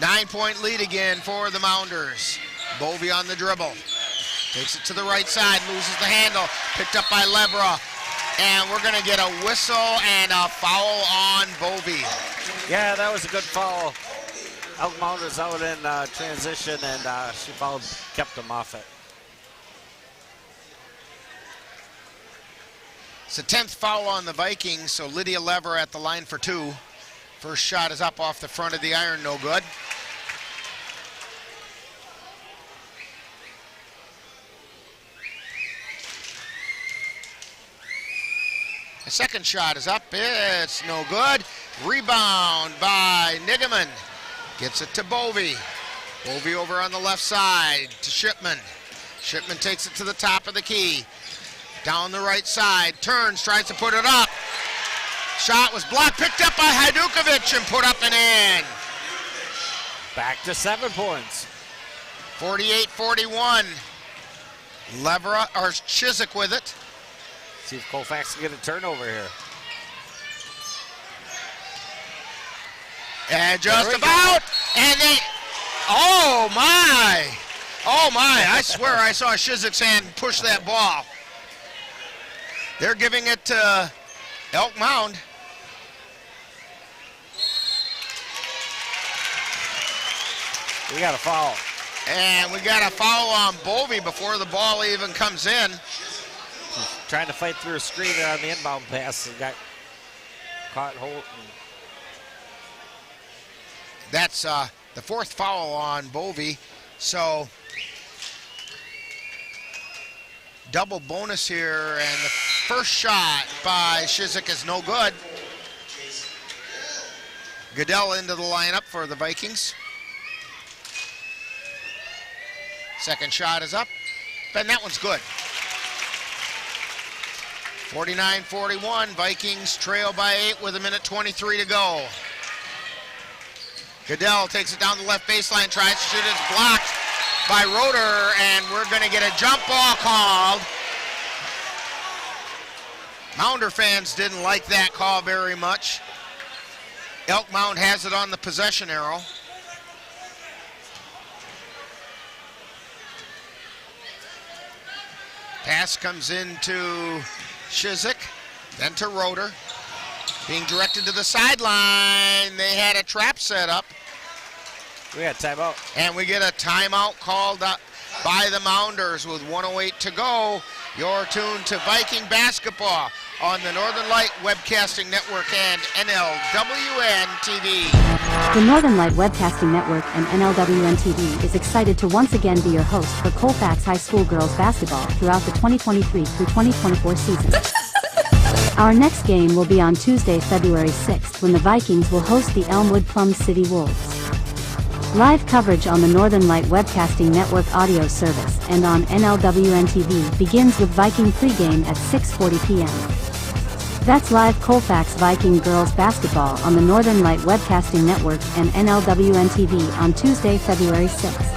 S14: 9-point lead again for the Mounders. Bovey on the dribble. Takes it to the right side, loses the handle. Picked up by Lebra. And we're going to get a whistle and a foul on Bovey.
S15: Yeah, that was a good foul. Elk Mounders out in transition, and she fouled, kept them off it.
S14: It's the 10th foul on the Vikings, so Lydia Lever at the line for 2. First shot is up off the front of the iron, no good. A second shot is up. It's no good. Rebound by Nigaman. Gets it to Bovey. Bovey over on the left side to Shipman. Shipman takes it to the top of the key. Down the right side. Turns, tries to put it up. Shot was blocked, picked up by Hajdukovic and put up and in.
S15: Back to 7 points.
S14: 48-41. Levera, or Chiswick with it.
S15: See if Colfax can get a turnover here.
S14: And just about, and they, oh my. I swear I saw Chiswick's hand push that ball. They're giving it to Elk Mound.
S15: We got a foul.
S14: And we got a foul on Bovey before the ball even comes in.
S15: Trying to fight through a screen there on the inbound pass and got caught hold.
S14: That's the fourth foul on Bovey. So double bonus here, and the first shot by Chiswick is no good. Goodell into the lineup for the Vikings. Second shot is up, and that one's good. 49-41, Vikings trail by 8 with 1:23 to go. Goodell takes it down the left baseline, tries to shoot it, it's blocked by Roeder, and we're gonna get a jump ball called. Mounder fans didn't like that call very much. Elk Mound has it on the possession arrow. Pass comes into Chiswick, then to Roeder. Being directed to the sideline. They had a trap set up.
S15: We got timeout.
S14: And we get a timeout called by the Mounders with 1:08 to go. You're tuned to Viking basketball on the Northern Light Webcasting Network and NLWN-TV.
S13: The Northern Light Webcasting Network and NLWN-TV is excited to once again be your host for Colfax High School Girls Basketball throughout the 2023 through 2024 season. Our next game will be on Tuesday, February 6th, when the Vikings will host the Elmwood Plum City Wolves. Live coverage on the Northern Light Webcasting Network audio service and on NLWN-TV begins with Viking pregame at 6:40 p.m. That's live Colfax Viking Girls Basketball on the Northern Light Webcasting Network and NLWN-TV on Tuesday, February 6th.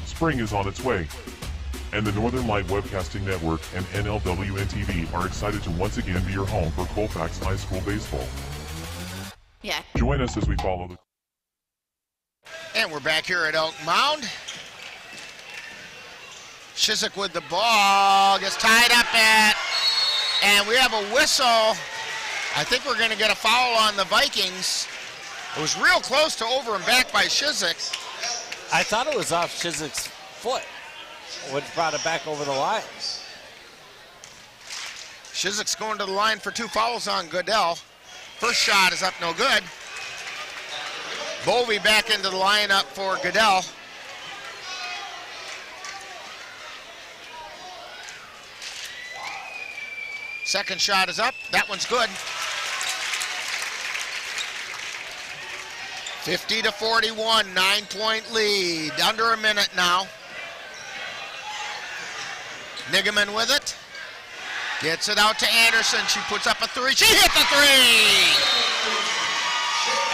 S4: Spring is on its way, and the Northern Light Webcasting Network and NLWN-TV are excited to once again be your home for Colfax High School baseball.
S6: Yeah.
S4: Join us as we follow the...
S14: And we're back here at Elk Mound. Chiswick with the ball, gets tied up and we have a whistle. I think we're going to get a foul on the Vikings. It was real close to over and back by Chiswick.
S15: I thought it was off Chiswick's foot, which brought it back over the line.
S14: Chiswick's going to the line for 2 fouls on Goodell. First shot is up, no good. Bovey back into the lineup for Goodell. Second shot is up, that one's good. 50-41, 9-point lead, under a minute now. Nigaman with it. Gets it out to Anderson, she puts up a 3, she hit the 3!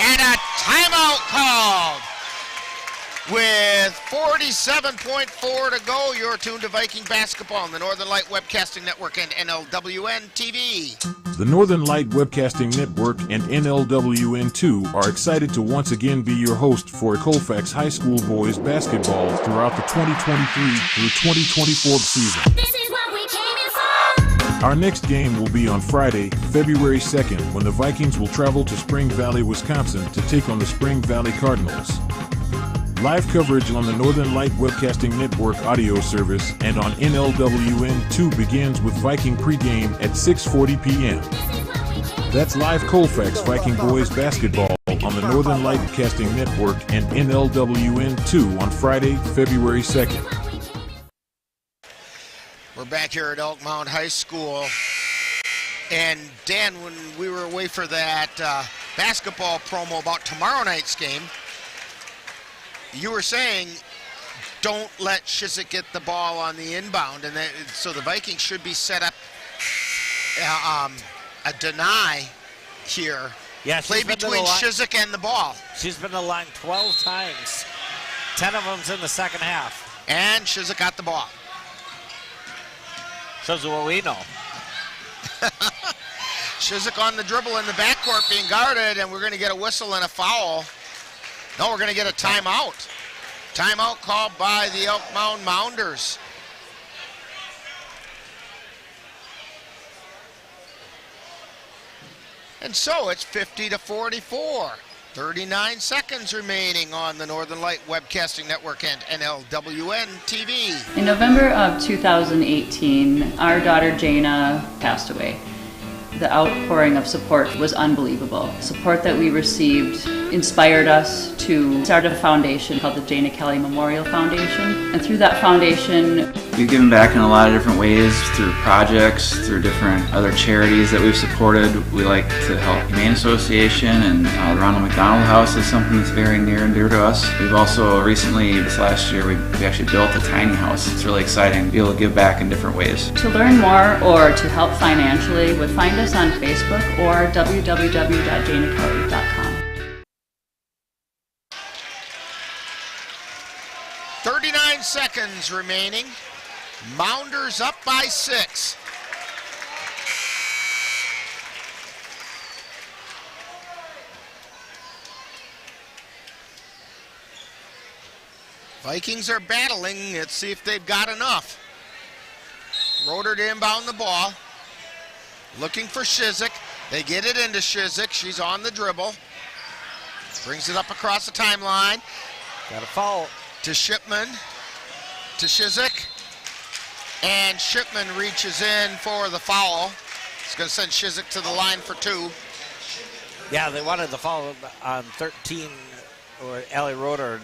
S14: And a timeout called. With 47.4 to go, you're tuned to Viking basketball on the Northern Light Webcasting Network and NLWN-TV.
S4: The Northern Light Webcasting Network and NLWN2 are excited to once again be your host for Colfax High School boys basketball throughout the 2023 through 2024 season.
S6: This is what we came in for.
S4: Our next game will be on Friday, February 2nd, when the Vikings will travel to Spring Valley, Wisconsin to take on the Spring Valley Cardinals. Live coverage on the Northern Light Webcasting Network audio service and on NLWN2 begins with Viking pregame at 6:40 p.m. That's live Colfax Viking Boys Basketball on the Northern Light Webcast Network and NLWN-TV on Friday, February 2nd.
S14: We're back here at Elk Mound High School. And Dan, when we were away for that basketball promo about tomorrow night's game, you were saying don't let Shizik get the ball on the inbound, and so the Vikings should be set up a deny here.
S15: Yeah,
S14: play between Shizik and the ball.
S15: She's been to the line 12 times. 10 of them's in the second half.
S14: And Shizik got the ball.
S15: Shows you what we know.
S14: Shizik on the dribble in the backcourt being guarded, and we're going to get a whistle and a foul. No, we're going to get a timeout. Timeout called by the Elk Mound Mounders. And so it's 50-44. 39 seconds remaining on the Northern Light Webcasting Network and NLWN-TV.
S11: In November of 2018, our daughter Jana passed away. The outpouring of support was unbelievable. Support that we received inspired us to start a foundation called the Jana Kelly Memorial Foundation. And through that foundation,
S12: we've given back in a lot of different ways, through projects, through different other charities that we've supported. We like to help Humane Association, and the Ronald McDonald House is something that's very near and dear to us. We've also recently, this last year, we actually built a tiny house. It's really exciting to be able to give back in different ways.
S11: to learn more or to help financially, would find us on Facebook or www.janakelly.com.
S14: 39 seconds remaining. Mounders up by 6. Vikings are battling. Let's see if they've got enough. Roeder to inbound the ball. Looking for Shizik. They get it into Shizik. She's on the dribble. Brings it up across the timeline.
S15: Got a foul.
S14: To Shipman. To Shizik. And Shipman reaches in for the foul. It's going to send Shizik to the line for 2.
S15: Yeah, they wanted the foul on 13 or Allie Roeder.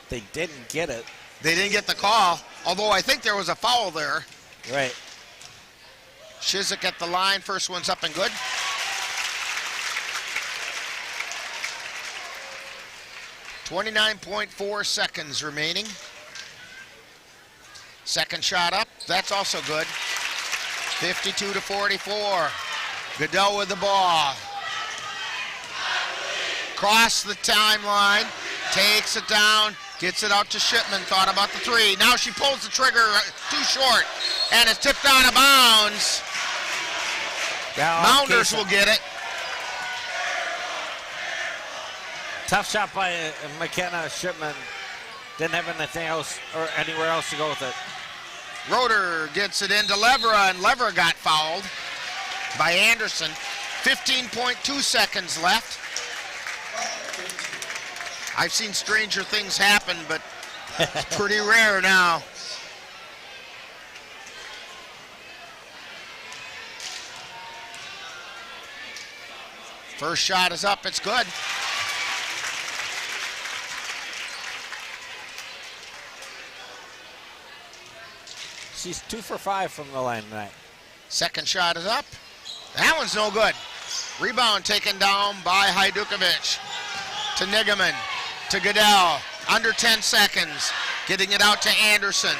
S15: They didn't get it.
S14: They didn't get the call, although I think there was a foul there.
S15: Right.
S14: Shizik at the line. First one's up and good. .4 seconds remaining. Second shot up. That's also good. 52-44. Goodell with the ball. Cross the timeline. Takes it down. Gets it out to Shipman. Thought about the 3. Now she pulls the trigger too short. And it's tipped out of bounds. Mounders will get it.
S15: Tough shot by McKenna. Shipman didn't have anything else or anywhere else to go with it.
S14: Roeder gets it into Levera, and Levera got fouled by Anderson. 15.2 seconds left. I've seen stranger things happen, but it's pretty rare now. First shot is up, it's good.
S15: She's 2 for 5 from the line tonight.
S14: Second shot is up. That one's no good. Rebound taken down by Hajdukovic. To Nigaman. To Goodell. Under 10 seconds. Getting it out to Anderson.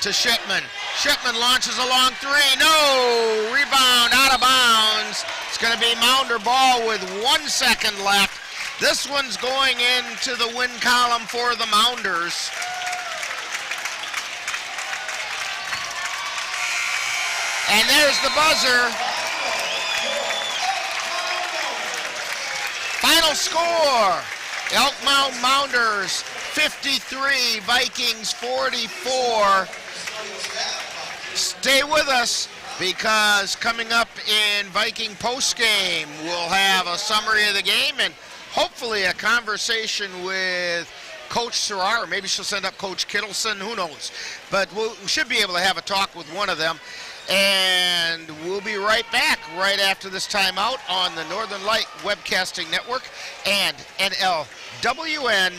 S14: To Shipman. Shipman launches a long 3. No! Rebound out of bounds. It's going to be Mounder ball with 1 second left. This one's going into the win column for the Mounders. And there's the buzzer. Final score, Elk Mound Mounders 53, Vikings 44. Stay with us, because coming up in Viking postgame, we'll have a summary of the game and hopefully a conversation with Coach Serrar, or maybe she'll send up Coach Kittleson, who knows. But we should be able to have a talk with one of them. And we'll be right back right after this timeout on the Northern Light Webcasting Network and NLWN-TV.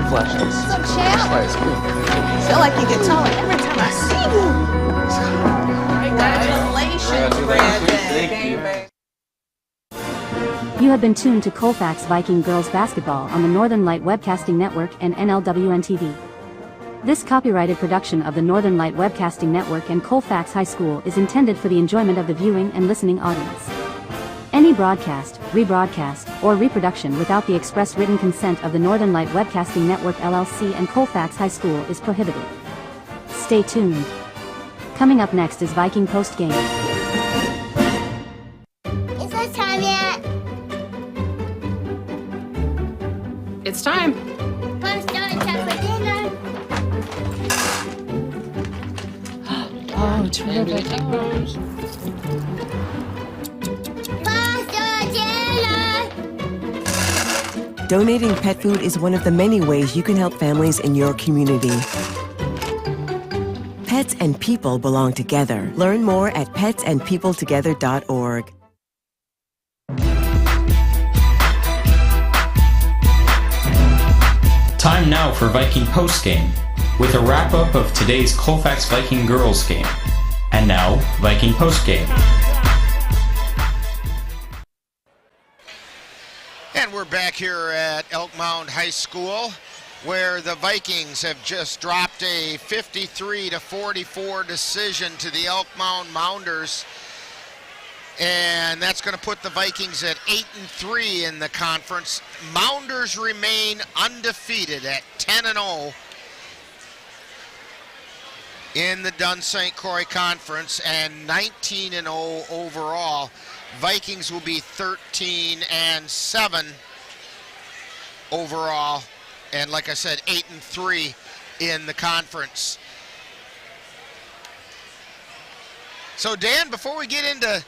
S7: Flashlights.
S8: What's up, champ?
S7: Flashlights, cool.
S8: I feel like you get taller every time I see you. Congratulations, Brandon.
S13: You have been tuned to Colfax Viking Girls Basketball on the Northern Light Webcasting Network and NLWN-TV. This copyrighted production of the Northern Light Webcasting Network and Colfax High School is intended for the enjoyment of the viewing and listening audience. Any broadcast, rebroadcast, or reproduction without the express written consent of the Northern Light Webcasting Network LLC and Colfax High School is prohibited. Stay tuned. Coming up next is Viking Postgame.
S6: Is it time yet?
S3: It's time.
S6: Mom's done time for dinner.
S3: Oh, terrific.
S9: Donating pet food is one of the many ways you can help families in your community. Pets and people belong together. Learn more at petsandpeopletogether.org.
S10: Time now for Viking Postgame, with a wrap-up of today's Colfax Viking Girls game. And now, Viking Postgame.
S14: And we're back here at Elk Mound High School, where the Vikings have just dropped a 53-44 decision to the Elk Mound Mounders. And that's going to put the Vikings at 8-3 in the conference. Mounders remain undefeated at 10-0 in the Dunn-St. Croix Conference and 19-0 overall. Vikings will be 13-7 overall, and like I said, 8-3 in the conference. So Dan, before we get into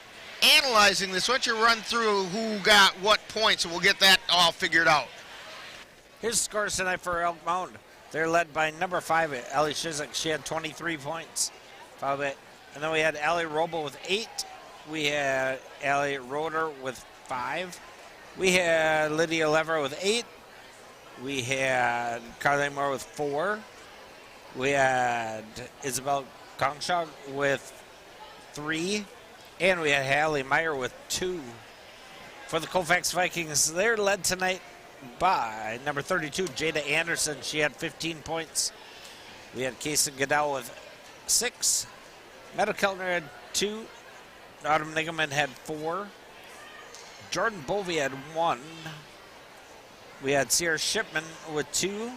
S14: analyzing this, why don't you run through who got what points, and we'll get that all figured out.
S15: Here's the scores tonight for Elk Mound. They're led by number 5, Ellie Shizik. She had 23 points. And then we had Allie Roble with 8. We had Allie Roeder with 5. We had Lydia Lever with 8. We had Carly Moore with 4. We had Isabel Kongshaw with 3. And we had Hallie Meyer with 2. For the Colfax Vikings, they're led tonight by number 32, Jada Anderson. She had 15 points. We had Kason Goodell with 6. Meadow Keltner had 2. Autumn Nigelman had 4. Jordan Bovey had 1. We had Sierra Shipman with 2.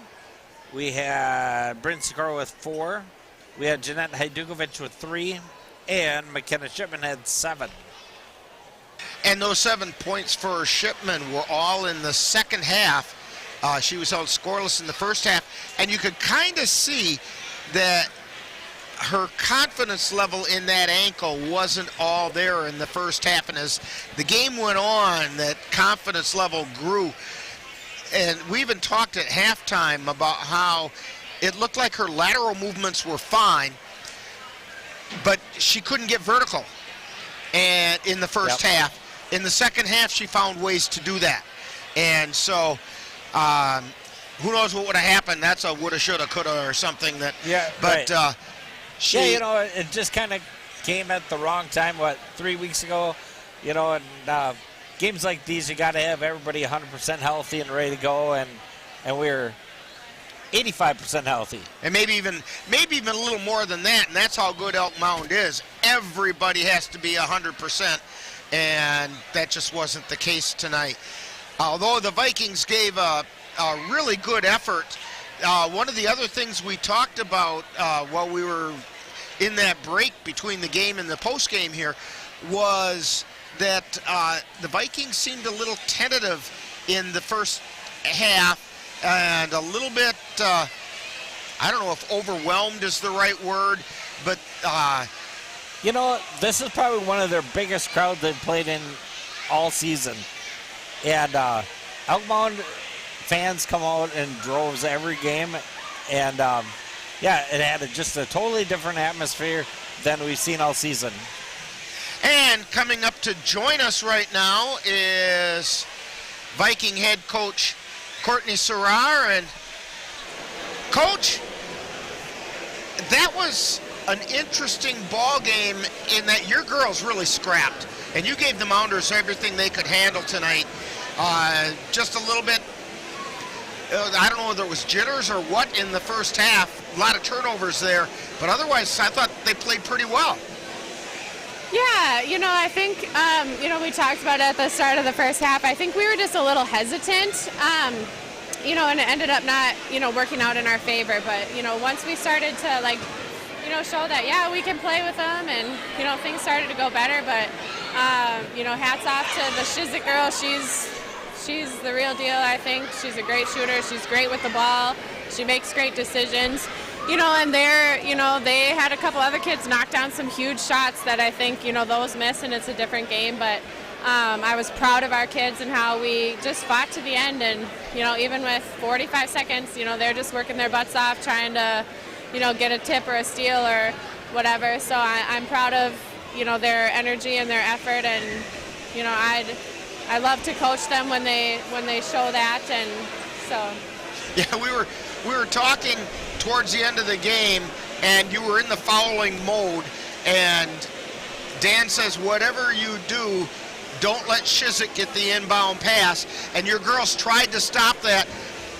S15: We had Bryn Sikora with 4. We had Jeanette Hajdukovic with 3. And McKenna Shipman had 7.
S14: And those 7 points for Shipman were all in the second half. She was held scoreless in the first half. And you could kind of see that her confidence level in that ankle wasn't all there in the first half. And as the game went on, that confidence level grew. And we even talked at halftime about how it looked like her lateral movements were fine, but she couldn't get vertical. And in the first half, in the second half, she found ways to do that. And so, who knows what would have happened? That's a woulda, shoulda, coulda, or something. That.
S15: Yeah.
S14: But
S15: right.
S14: she.
S15: Yeah, it just kind of came at the wrong time. 3 weeks ago, and games like these, you got to have everybody 100% healthy and ready to go, and we're 85% healthy.
S14: And maybe even a little more than that, and that's how good Elk Mound is. Everybody has to be 100%, and that just wasn't the case tonight. Although the Vikings gave a really good effort, one of the other things we talked about while we were in that break between the game and the postgame here was that the Vikings seemed a little tentative in the first half, and a little bit, I don't know if overwhelmed is the right word, but
S15: you know, this is probably one of their biggest crowds they've played in all season. And Elk Mound fans come out in droves every game. And, yeah, it had just a totally different atmosphere than we've seen all season.
S14: And coming up to join us right now is Viking head coach Courtney Serrar. And, Coach, that was an interesting ball game in that your girls really scrapped, and you gave the Mounders everything they could handle tonight. Just a little bit, I don't know whether it was jitters or what in the first half. A lot of turnovers there, but otherwise I thought they played pretty well.
S5: Yeah, you know, I think, you know, we talked about it at the start of the first half. I think we were just a little hesitant, you know, and it ended up not, you know, working out in our favor. But, you know, once we started to, like, you know, show that, yeah, we can play with them, and, you know, things started to go better. But, you know, hats off to the Shizik girl. She's the real deal, I think. She's a great shooter. She's great with the ball. She makes great decisions. You know, and you know, they had a couple other kids knock down some huge shots that I think, you know, those miss, and it's a different game. But I was proud of our kids and how we just fought to the end. And, you know, even with 45 seconds, you know, they're just working their butts off trying to, you know, get a tip or a steal or whatever. So I'm proud of, you know, their energy and their effort. And, you know, I love to coach them when they show that. And so.
S14: Yeah, we were talking towards the end of the game, and you were in the fouling mode, and Dan says, whatever you do, don't let Shizik get the inbound pass, and your girls tried to stop that.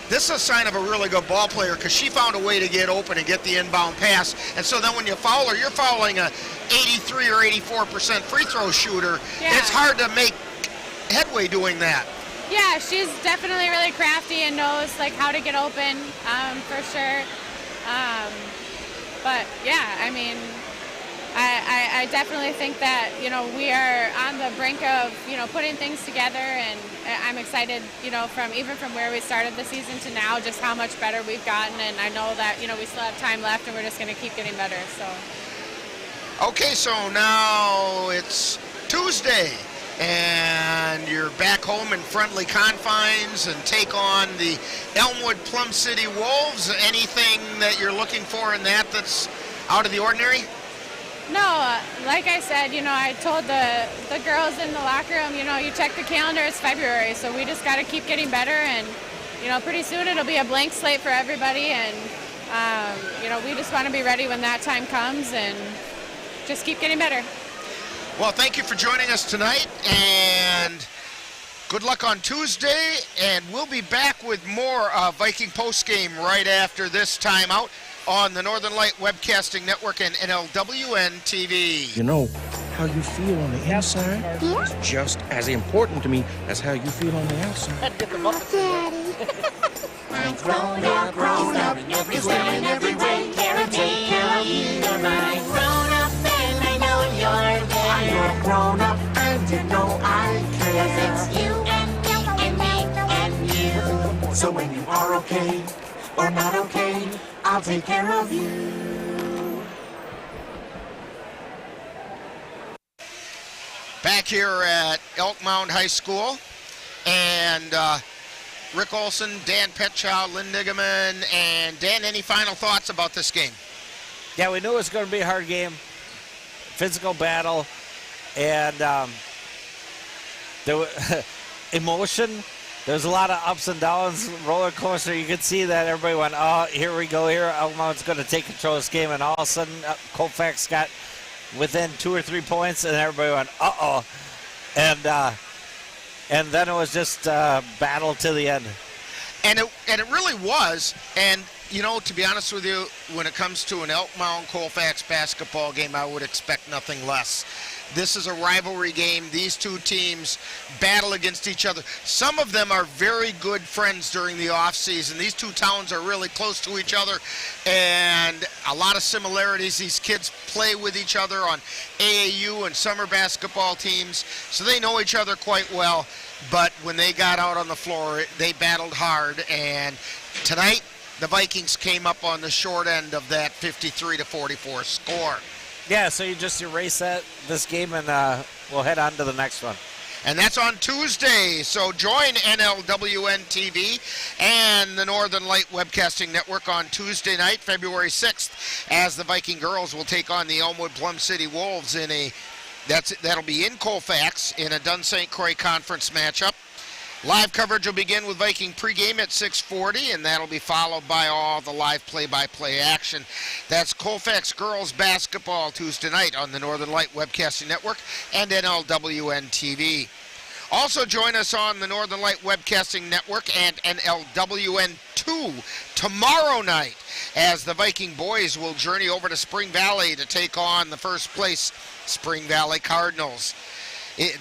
S14: This is a sign of a really good ball player, because she found a way to get open and get the inbound pass, and so then when you foul her, you're fouling a 83 or 84% free throw shooter.
S5: Yeah.
S14: It's hard to make headway doing that.
S5: Yeah, she's definitely really crafty and knows, like, how to get open, for sure. But yeah, I mean, I definitely think that, you know, we are on the brink of, you know, putting things together, and I'm excited, you know, even from where we started the season to now, just how much better we've gotten. And I know that, you know, we still have time left, and we're just going to keep getting better. So. Okay,
S14: so now it's Tuesday, and you're back home in friendly confines and take on the Elmwood Plum City Wolves. Anything that you're looking for in that's out of the ordinary?
S5: No, like I said, you know, I told the girls in the locker room, you know, you check the calendar, it's February, so we just got to keep getting better, and, you know, pretty soon it'll be a blank slate for everybody, and, you know, we just want to be ready when that time comes and just keep getting better.
S14: Well, thank you for joining us tonight, and good luck on Tuesday, and we'll be back with more Viking postgame right after this timeout on the Northern Light Webcasting Network and NLWN-TV.
S7: You know, how you feel on the inside is just as important to me as how you feel on the outside.
S6: I'm grown up in every way, in every way. Care of me, care of you. You're my grown up, and I know you're there. I'm a grown up, and you know I care. 'Cause it's you and me and me and you. So when you are okay or not okay, I'll take care of you.
S14: Back here at Elk Mound High School, and Rick Olson, Dan Petchow, Lynn Nigaman, and Dan, any final thoughts about this game?
S15: Yeah, we knew it was going to be a hard game, physical battle, and there was emotion. There's a lot of ups and downs, roller coaster. You could see that everybody went, oh, here we go here. Elk Mound's going to take control of this game, and all of a sudden Colfax got within 2 or 3 points, and everybody went, uh-oh. And then it was just battle to the end.
S14: And it really was. And, you know, to be honest with you, when it comes to an Elk Mound Colfax basketball game, I would expect nothing less. This is a rivalry game. These two teams battle against each other. Some of them are very good friends during the offseason. These two towns are really close to each other, and a a lot of similarities. These kids play with each other on AAU and summer basketball teams, so they know each other quite well. But when they got out on the floor, they battled hard, and tonight the Vikings came up on the short end of that 53-44 score.
S15: Yeah, so you just erase this game, and we'll head on to the next one.
S14: And that's on Tuesday, so join NLWN-TV and the Northern Light Webcasting Network on Tuesday night, February 6th, as the Viking girls will take on the Elmwood Plum City Wolves that'll be in Colfax in a Dunn-St Croix Conference matchup. Live coverage will begin with Viking pregame at 6:40, and that'll be followed by all the live play-by-play action. That's Colfax Girls Basketball Tuesday night on the Northern Light Webcasting Network and NLWN-TV. Also join us on the Northern Light Webcasting Network and NLWN-2 tomorrow night as the Viking boys will journey over to Spring Valley to take on the first place Spring Valley Cardinals.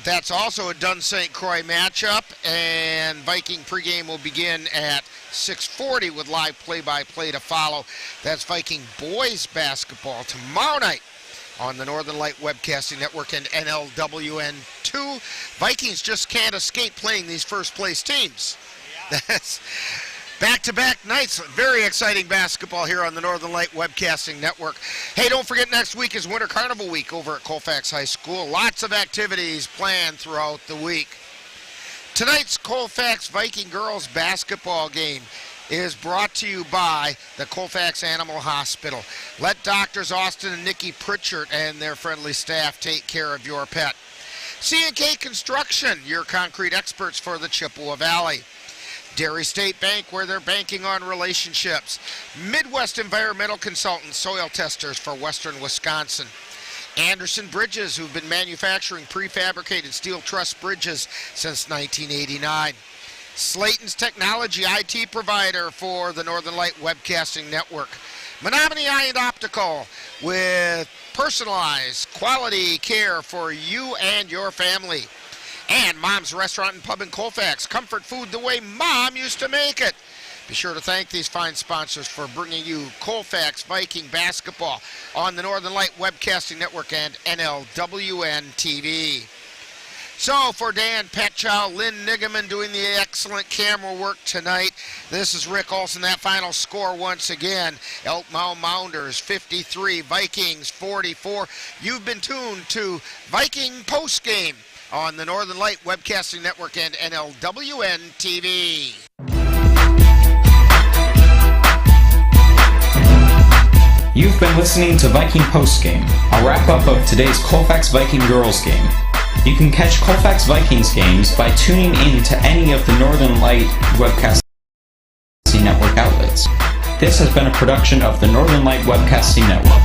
S14: That's also a Dunn-St Croix matchup, and Viking pregame will begin at 6:40 with live play-by-play to follow. That's Viking boys basketball tomorrow night on the Northern Light Webcasting Network and NLWN-2. Vikings just can't escape playing these first-place teams. That's back-to-back nights. Very exciting basketball here on the Northern Light Webcasting Network. Hey, don't forget next week is Winter Carnival Week over at Colfax High School. Lots of activities planned throughout the week. Tonight's Colfax Viking Girls Basketball game is brought to you by the Colfax Animal Hospital. Let Doctors Austin and Nikki Pritchard and their friendly staff take care of your pet. C&K Construction, your concrete experts for the Chippewa Valley. Dairy State Bank, where they're banking on relationships. Midwest Environmental Consultants, soil testers for western Wisconsin. Anderson Bridges, who've been manufacturing prefabricated steel truss bridges since 1989. Slayton's Technology, IT provider for the Northern Light Webcasting Network. Menominee Eye and Optical, with personalized quality care for you and your family. And Mom's Restaurant and Pub in Colfax. Comfort food the way Mom used to make it. Be sure to thank these fine sponsors for bringing you Colfax Viking Basketball on the Northern Light Webcasting Network and NLWN-TV. So for Dan Petchow, Lynn Nigaman doing the excellent camera work tonight, this is Rick Olson. That final score once again, Elk Mound Mounders 53, Vikings 44. You've been tuned to Viking Postgame on the Northern Light Webcasting Network and NLWN-TV.
S10: You've been listening to Viking Postgame, a wrap-up of today's Colfax Viking Girls game. You can catch Colfax Vikings games by tuning in to any of the Northern Light Webcasting Network outlets. This has been a production of the Northern Light Webcasting Network.